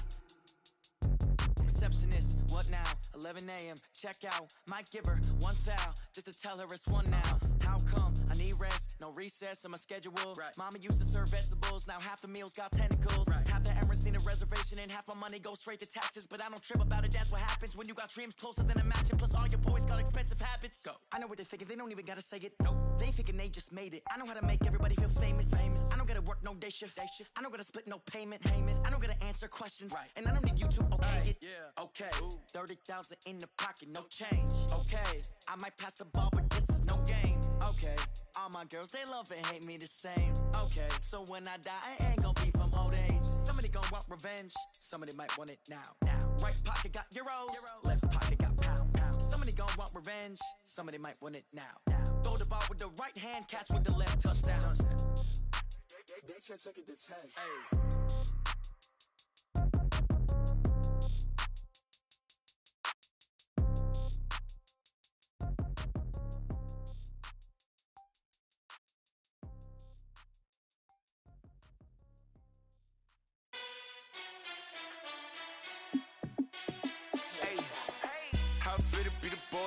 Receptionist, what now? 11 a.m., check out. Might give her one foul, just to tell her it's one now. How come? I need rest, no recess in my schedule. Mama used to serve vegetables, now half the meals got tentacles. Half the Emirates need a reservation and half my money goes straight to taxes. But I don't trip about it, that's what happens when you got dreams closer than a match. And plus all your boys got expensive habits. I know what they're thinking, they don't even gotta say it. Nope. They ain't thinking they just made it. I know how to make everybody feel famous. I don't gotta work no day shift. I don't gotta split no payment. I don't gotta answer questions. And I don't need you to okay it. Okay, 30,000 in the pocket, no change. Okay, I might pass the ball, but this is no game. Okay, all my girls, they love and hate me the same. Okay, so when I die, I ain't gon' be from old age. Somebody gon' want revenge, somebody might want it now. Right pocket got euros, left pocket got pounds. Somebody gon' want revenge, somebody might want it now. Throw the ball with the right hand, catch with the left, touchdown. They can't take it to 10. Hey.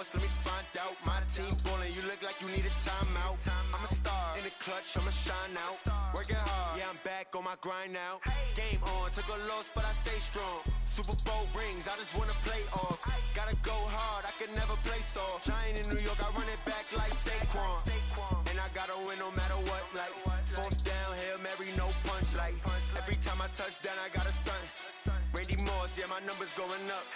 Let me find out. My team ballin', you look like you need a timeout. I'm a star in the clutch, I'ma shine out. Working hard, yeah, I'm back on my grind now. Game on, took a loss, but I stay strong. Super Bowl rings, I just wanna play off. Gotta go hard, I can never play soft. Giant in New York, I run it back like Saquon. And I gotta win no matter what, like fourth down, Hail Mary, no punch. Like every time I touch down, I gotta stunt. Randy Moss, yeah, my numbers going up.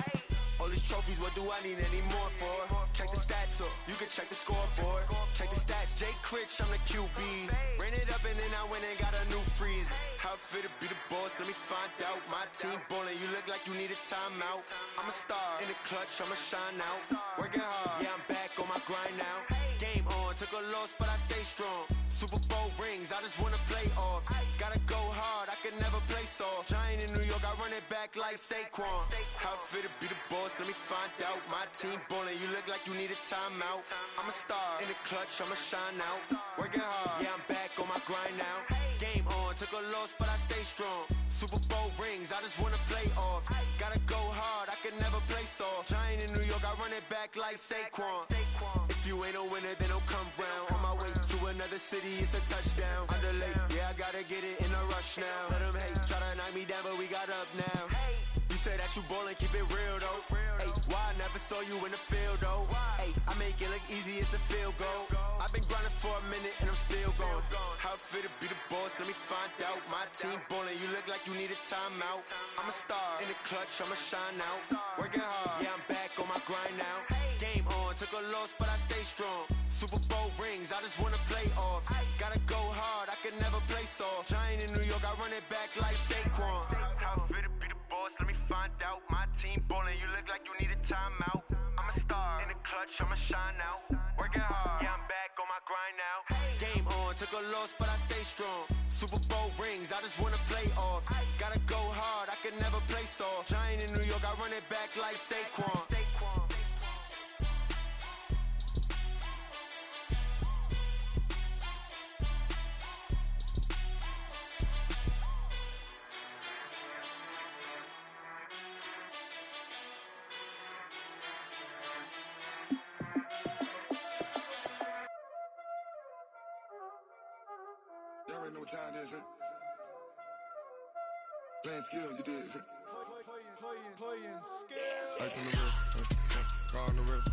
All these trophies, what do I need any more for? Check the stats up, you can check the scoreboard. Check the stats, Jay Critch, I'm the QB. Ran it up and then I went and got a new freeze. How it fit to be the boss, let me find out. My team ballin', you look like you need a timeout. I'm a star in the clutch, I'ma shine out. Working hard, yeah, I'm back on my grind now. Game on, took a loss, but I stay strong. Super Bowl rings, I just wanna play off. Gotta go hard, I can never play soft. Giant in New York, I run it back like Saquon. How it fit to be the boss, let me find out. My team ballin', you look like you need a timeout. I'm a star in the clutch, I'ma shine out. Working hard, yeah, I'm back on my grind now. Game on, took a loss, but I stay strong. Super Bowl rings, I just wanna play off. Gotta go hard, I can never play soft. Giant in New York, I run it back like Saquon. If you ain't a winner, then don't come round. On my way to another city, it's a touchdown. Underlay, yeah, I gotta get it in a rush now. Let them hate, try to knock me down, but we got up now. You say that you ballin', keep it real though. Ay, why I never saw you in the field though? Ay, I make it look easy, it's a field goal. I've been grinding for a minute and I'm still going. How it fit to be the boss, let me find out. My team ballin', you look like you need a timeout. I'm a star in the clutch, I'ma shine out. Working hard, yeah, I'm back on my grind now. Game on, took a loss, but I stay strong. Super Bowl rings, I just wanna play off. Gotta go hard, I can never play soft. Giant in New York, I run it back like Saquon. How it fit to be the boss, let me find out. My team ballin', you look like you need a timeout. I'm a star in the clutch, I'ma shine out. Working hard, yeah, I'm back on my grind now. Game on, took a loss, but I stay strong. Super Bowl rings, I just wanna play off. Gotta go hard, I can never play soft. Giant in New York, I run it back like Saquon. Y'all already know what time it is, huh? Playing skills, you did, huh? Playing skills. Ice on the wrist, car on the wrist,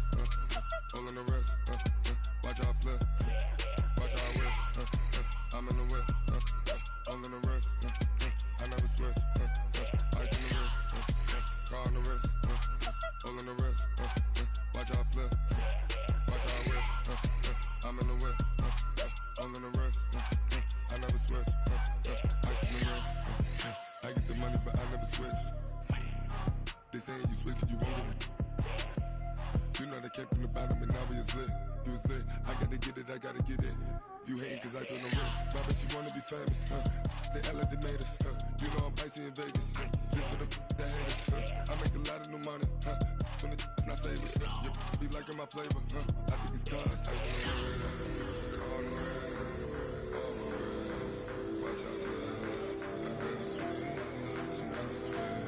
hole in the wrist, watch how I flip, watch how I whip, I'm in the whip, hole in the wrist, I never switch, ice on the wrist, car on the wrist, hole in the wrist, watch how I flip, watch how I whip, I'm in the whip, hole in the wrist, I never switch, ice on the wrist, I get the money but I never switch. They saying you switch it, you won't get it. You know they came from the bottom and now we is lit. You was lit, I gotta get it, I gotta get it. You hating cause ice on the wrist. My bitch, you wanna be famous, They act like they made us, You know I'm icy in Vegas, This for the that hate us, I make a lot of new money, When the not savers, You be liking my flavor, I think it's cause ice on the wrist, on the wrist, on the wrist. Watch out, flash, I never switch, I never switch.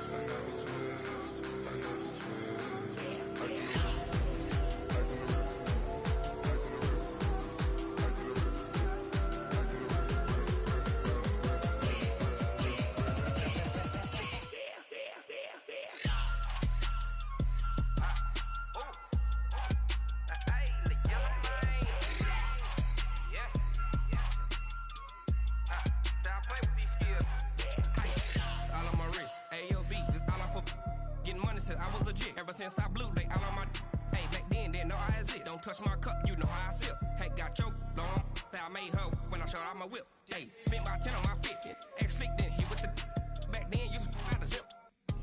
I never switch, I never switch. Ice in the wrist, ice in the wrist, ice in the wrist, ice in the wrist, ice in the wrist, I was legit ever since I blew they all on my hey back then didn't know I exist. Don't touch my cup, you know how I sip. Hey, got your long that I made her when I showed out my whip. Hey, spent about 10 on my 50. Ex slick then hit with the back then used to out the zip.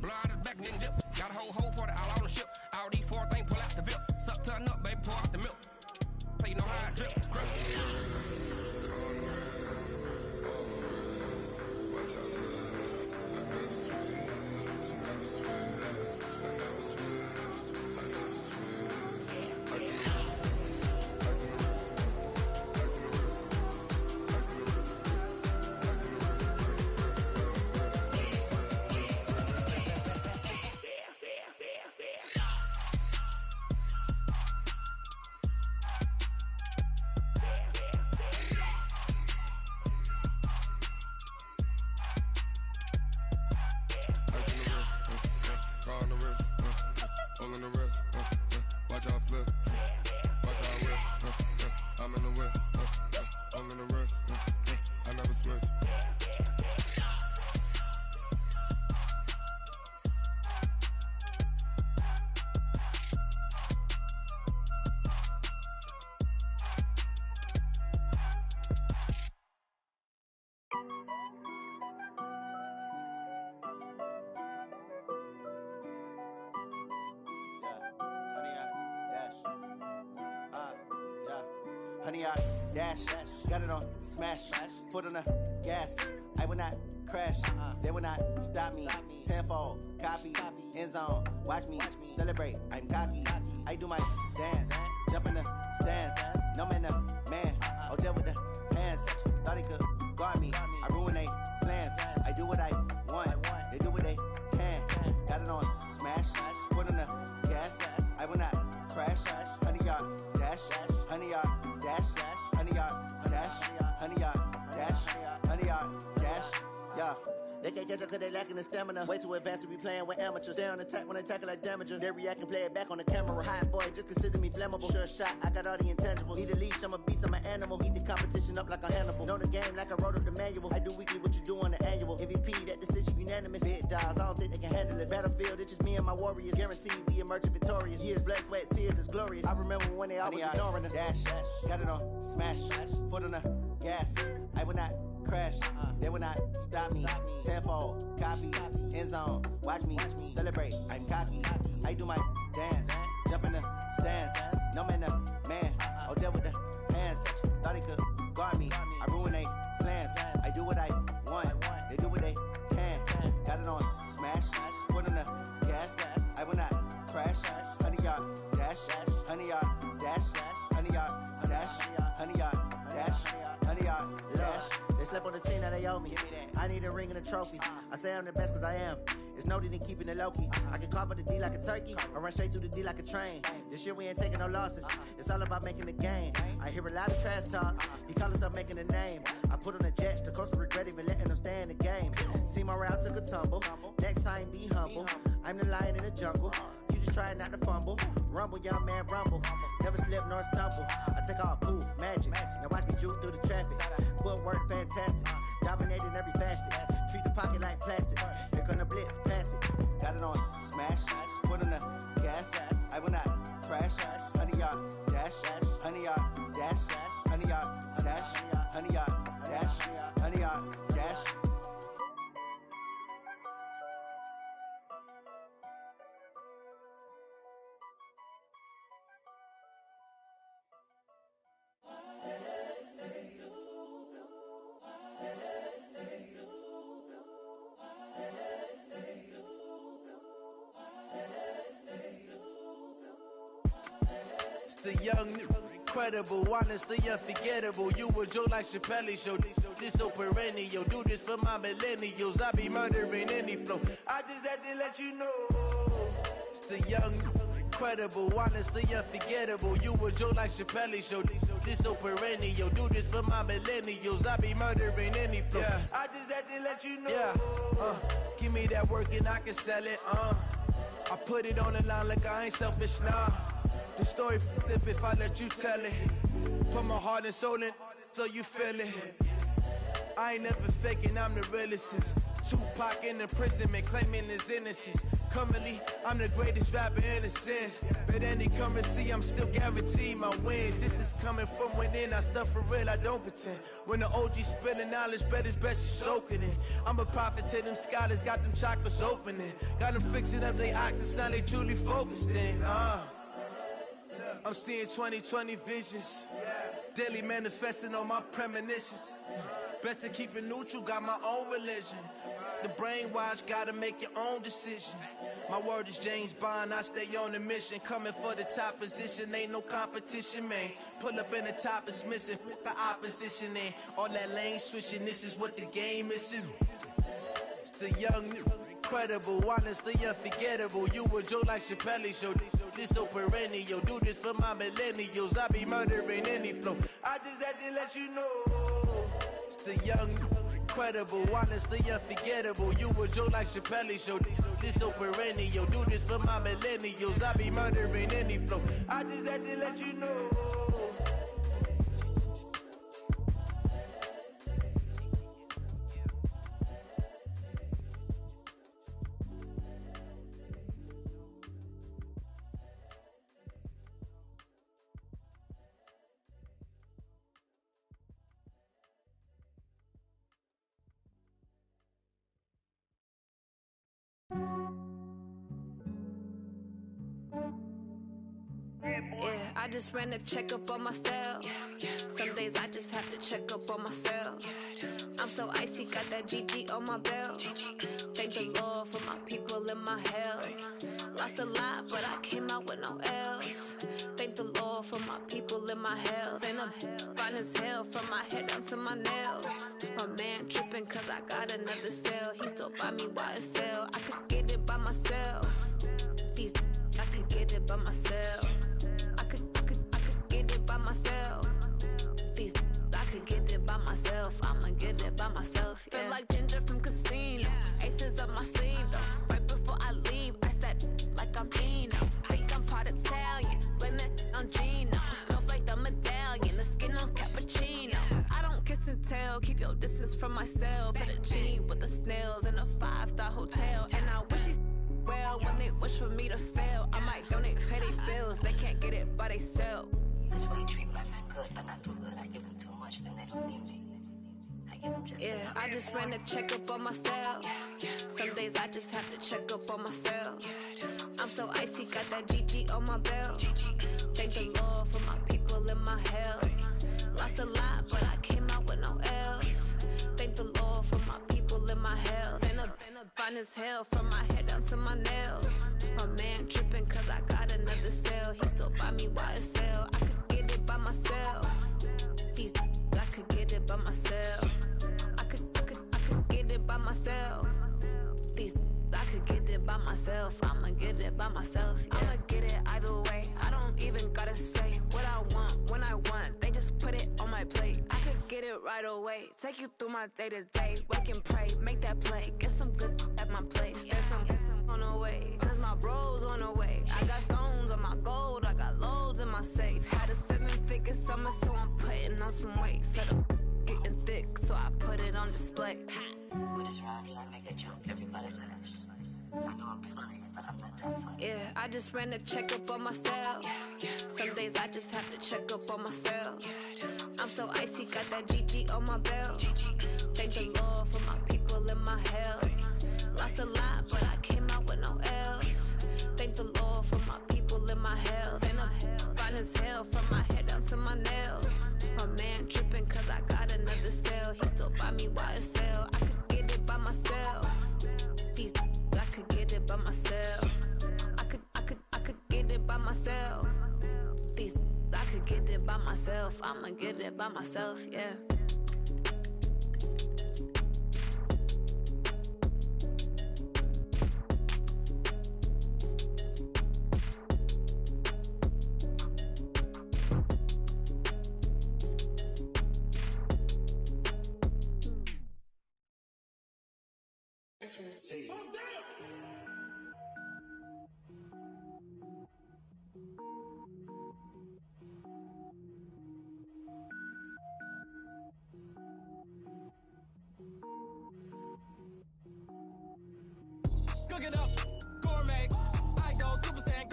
Blow out his back. back and then dip. Got a whole party all on the ship. All these four things pull out the VIP. Suck, turn up, baby, pour out the milk. So you know how I drip. Honey, I dash, got it on smash, foot on the gas. I will not crash, they will not stop me. Tenfold, copy, end zone, watch me celebrate. I'm cocky, I do my dance, jump in the stands. No man, the man, oh, deal with the hands. Thought he could guard me, I ruin they plans. I do what I want, they do what they can. Got it on smash, foot on the gas. I will not crash, honey, yard dash, honey, yard dash, honey, yard dash, honey, yard dash, honey, yard dash, yeah. They can't catch up cause they lacking the stamina. Way too advanced to be playing with amateurs. Stay on attack when they tackle like damager. They react and play it back on the camera. Hot boy, just consider me flammable. Sure shot, I got all the intangibles. Need a leash, I'm a beast, I'm an animal. Heat the competition up like a Hannibal. Know the game like I wrote up the manual. I do weekly what you do on the annual. MVP, that decision unanimous. Big dogs, I don't think they can handle it. Battlefield, it's just me and my warriors. Guaranteed we emerging victorious. Years, blood, sweat, tears, it's glorious. I remember when they always ignoring us. Dash, got it on smash, foot on the gas. I will not crash, they will not stop me. Tenfold, copy, end zone, watch me celebrate. I'm cocky, I do my dance, jump in the stands. No man, the man, oh, deal with the hands. Thought he could guard me, I ruin they plans. I do what I want, they do what they can. Got it on smash, foot on the gas. I will not crash, honey, yard dash, honey, yard dash, honey, yard dash, honey, yard dash, honey, yard dash. They slept on the team that they owe me. I need a ring and a trophy. I say I'm the best cause I am. It's no need in keeping it low-key. I can carve for the D like a turkey, or run straight through the D like a train. This year we ain't taking no losses. It's all about making the game. I hear a lot of trash talk. He call himself making a name. I put on the jets. The coach will regret even letting them stay in the game. Team morale took a tumble. Next time be humble. I'm the lion in the jungle. You just trying not to fumble. Rumble, young man, rumble. Never slip nor stumble. I take off, poof, magic. Now watch me juke through the traffic. Footwork fantastic. Dominating every facet. Treat the pocket like plastic. Here come the blitz, pass it. Got it on smash, foot on the gas. I will not crash. Honey, yard dash, honey, yard dash, honey, yard dash, honey, yard dash, honey, yard dash. The young, incredible, honestly unforgettable. You a Joe like Chappelle show. This so perennial. Do this for my millennials. I be murdering any flow. I just had to let you know. It's the young, incredible, honestly unforgettable. You a Joe like Chappelle show. This so perennial. Do this for my millennials. I be murdering any flow. Yeah. I just had to let you know. Yeah. Give me that work and I can sell it. I put it on the line like I ain't selfish, nah. The story flip if I let you tell it. Put my heart and soul in so you feel it. I ain't never faking, I'm the realest since Tupac in imprisonment claiming his innocence. Currently, I'm the greatest rapper in a sense. But any currency, I'm still guaranteed my wins. This is coming from within, I stuff for real, I don't pretend. When the OG spilling knowledge, bet it's best you soak it in. I'm a prophet to them scholars, got them chakras opening. Got them fixing up they octaves, now they truly focused in. I'm seeing 2020 visions. Daily manifesting on my premonitions. Best to keep it neutral, got my own religion. The brainwash, gotta make your own decision. My word is James Bond, I stay on the mission. Coming for the top position, ain't no competition, man. Pull up in the top, it's missing, the opposition in. All that lane switching, this is what the game is in. It's the young, incredible, honestly unforgettable. You a Joe like Chappelle show. This so perennial, do this for my millennials. I be murdering any flow. I just had to let you know. It's the young, incredible, honestly unforgettable. You a Joe like Chappelle show. This so perennial, do this for my millennials. I be murdering any flow. I just had to let you know. Yeah, I just ran a checkup on myself. Some days I just have to check up on myself. I'm so icy, got that GG on my belt. Thank the Lord for my people in my health. Lost a lot, but I came out with no else. Thank the Lord for my people in my health. And I'm fine as hell from my head down to my nails. My man tripping cause I got another cell. He still buy me YSL. I could get it by myself. These I could get it by myself. I could get it by myself. These I could get it by myself. I'ma get it by myself. Yeah. Feel like Ginger from Casino. Aces up my sleeve though. Right before I leave, I said like I'm Dino. Think I'm part Italian. Blame it on Gino. Snowflake the medallion. The skin on cappuccino. I don't kiss and tell. Keep your distance from myself. Fettuccine with the snails in a 5-star hotel. And I wish he's well when they wish for me to fail. I might donate petty bills. They can't get it by they sell. That's why you treat women good, but not too good. I give them too much, then they don't need me. I give them just enough. I just ran a checkup on myself. Some days I just have to check up on myself. I'm so icy, got that GG on my belt. Thank the Lord for my people in my health. Lost a lot, but I came out with no else. Thank the Lord for my people in my health. And I'm fine as hell from my head down to my nails. My man tripping cause I got another cell. He still buy me YSL. I could get it by myself. These I could get it by myself. I could get it by myself. These I could get it by myself. I'ma get it by myself. Yeah. I'ma get it either way. I don't even gotta say what I want when I want. They just put it on my plate. I could get it right away. Take you through my day to day. Wake and pray, make that play. Get some good at my place. There's some on the way. Cause my bros on the way. I got stones on my gold. I got loads in my safe. Had a 7-figure summer, so I'm putting on some weight. Set up getting thick, so I put it on display. With this rhyme, I make a joke, everybody laughs. I know I'm funny, but I'm not that funny. Yeah, I just ran a checkup on myself. Some days I just have to check up on myself. I'm so icy, got that GG on my belt. Thank the Lord for my people in my health. Lost a lot, but I came out with no else. Thank the Lord for my people in my health. And I'm fine as hell from my head down to my nails. My man tripping cause I got another cell. He still buy me YSL. I could get it by myself. These I could get it by myself. I could get it by myself. These I could get it by myself. I'ma get it by myself, yeah. Cooking up gourmet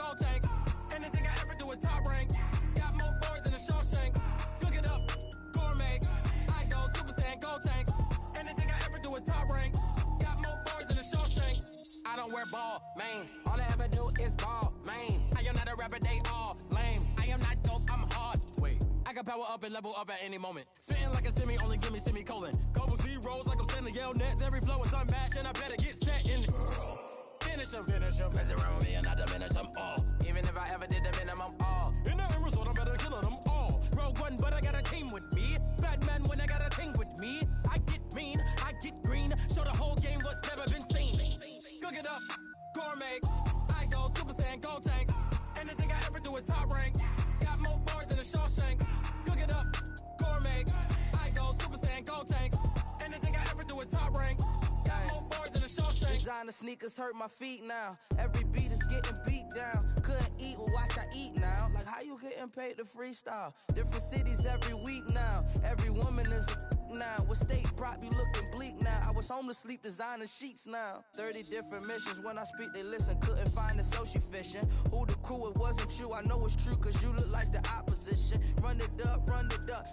gold tank. Anything I ever do is top rank. Got more boys than a Shawshank. Cook it up, gourmet. I go Super Saiyan, gold tank. Anything I ever do is top rank. Got more boys than a Shawshank. I don't wear ball mains. All I ever do is ball main. I am not a rapper, they all lame. I am not dope, I'm hard. Wait, I can power up and level up at any moment. Spitting like a semi, only give me semicolon. Couple zeros like I'm sending Yale Nets. Every flow is unmatched and I better get set in. Finish them. Mess around with me and I diminish them all. Even if I ever did the minimum all. In the end result, I'm better killing them all. Rogue One, but I got a team with me. Batman when I got a team with me. I get mean, I get green. Show the whole game what's never been seen. Cook it up, gourmet. I go Super Saiyan, gold tank. Anything I ever do is top rank. Got more bars than a Shawshank. Cook it up, gourmet. I go Super Saiyan, gold tank. Anything I ever do is top rank. Got more bars than a Shawshank. Designer sneakers hurt my feet now. Every beat is getting beat down. Couldn't eat, well watch I eat now. Like how you getting paid to freestyle? Different cities every week now. Every woman is a now. What state prop you looking bleak now? I was home to sleep designer sheets now. 30 different missions. When I speak they listen. Couldn't find it so she fishing. Who the crew? It wasn't you. I know it's true cause you look like the opposition. Run it up.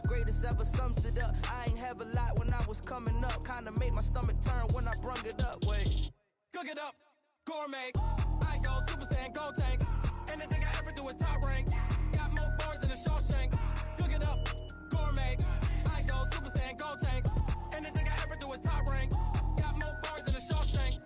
Greatest ever sums it up. I ain't have a lot when I was coming up. Kinda made my stomach turn when I brung it up. Wait. Cook it up, gourmet. I go Super Saiyan, gold tank. Anything I ever do is top rank. Got more bars than a Shawshank. Cook it up, gourmet. I go Super Saiyan, gold tank. Anything I ever do is top rank. Got more bars than a Shawshank.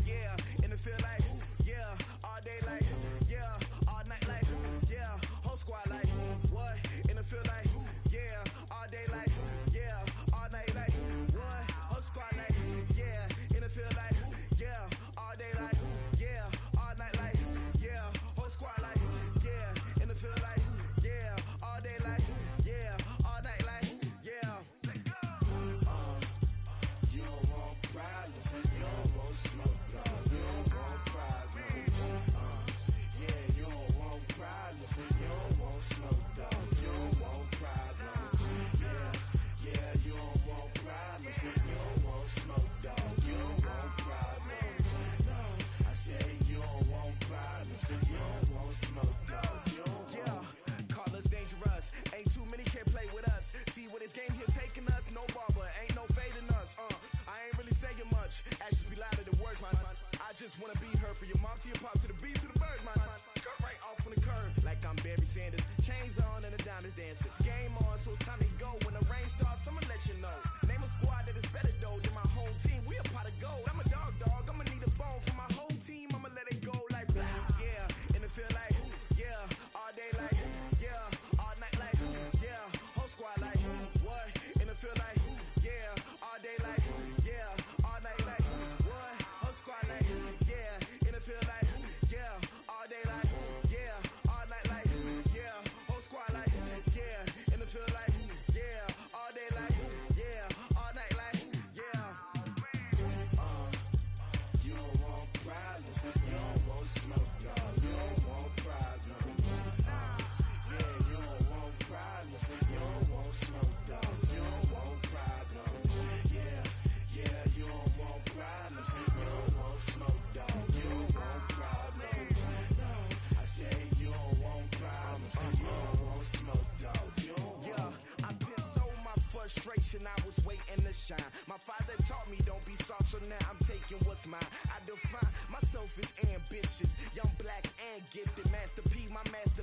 Yeah, and it feel like, yeah, all day like, yeah, all night like, yeah, whole squad like, what? And it feel like, yeah, all day like, yeah, all night like, what? Whole squad like, yeah, and it feel like, yeah, all day like, yeah, all night like, yeah, whole squad like, yeah, and it feel like, yeah, all day like, yeah, all night like, yeah. You don't want problems, you don't want smoke, dog. You don't want problems. Yeah, you don't want problems, you don't want smoke, dog. You don't want problems. Yeah, you don't want problems, you don't want smoke, dog. You don't want problems. No, I said you don't want problems, you don't want smoke, dog. You don't want. Call us dangerous. Ain't too many can play with us. See what this game here taking us. No barber, ain't no fading us. I ain't really saying much. Actions be louder than words, man. I just wanna be heard for your mom to your pop to the beat to the birds, man. Cut right off on the curb like I'm Barry Sanders. Chains on and the diamonds dancing. Game on, so it's time to go. When the rain starts, I'ma let you know. Name a squad that is better though than my home team. We a pot of gold. I'm a dog. I'ma need a bone for my whole team. I'ma let it go like blah. Yeah, and it feel like, yeah, all day like, yeah, all night like, yeah, whole squad like, what? And it feel like, yeah, all day like, yeah, all night like, what? Whole squad like, yeah, and it feel like, yeah, all day like, yeah, all night like, yeah, whole squad like, yeah, and it feel like, yeah, all day like, yeah, all night like, yeah. You don't want problems, you don't want smoke, dog. You don't want problems. Yeah, you don't want problems, you don't want smoke, dog. You don't want problems. Yeah, you don't want problems, you don't want smoke, dog. You don't want problems. No, I said you don't want problems, you don't want smoke, dog. You don't want. Yeah, I put so my frustration, I was waiting to shine. My father taught me don't be soft, so now I'm taking what's mine. I define myself as ambitious, young, black, and gifted. Master P, my master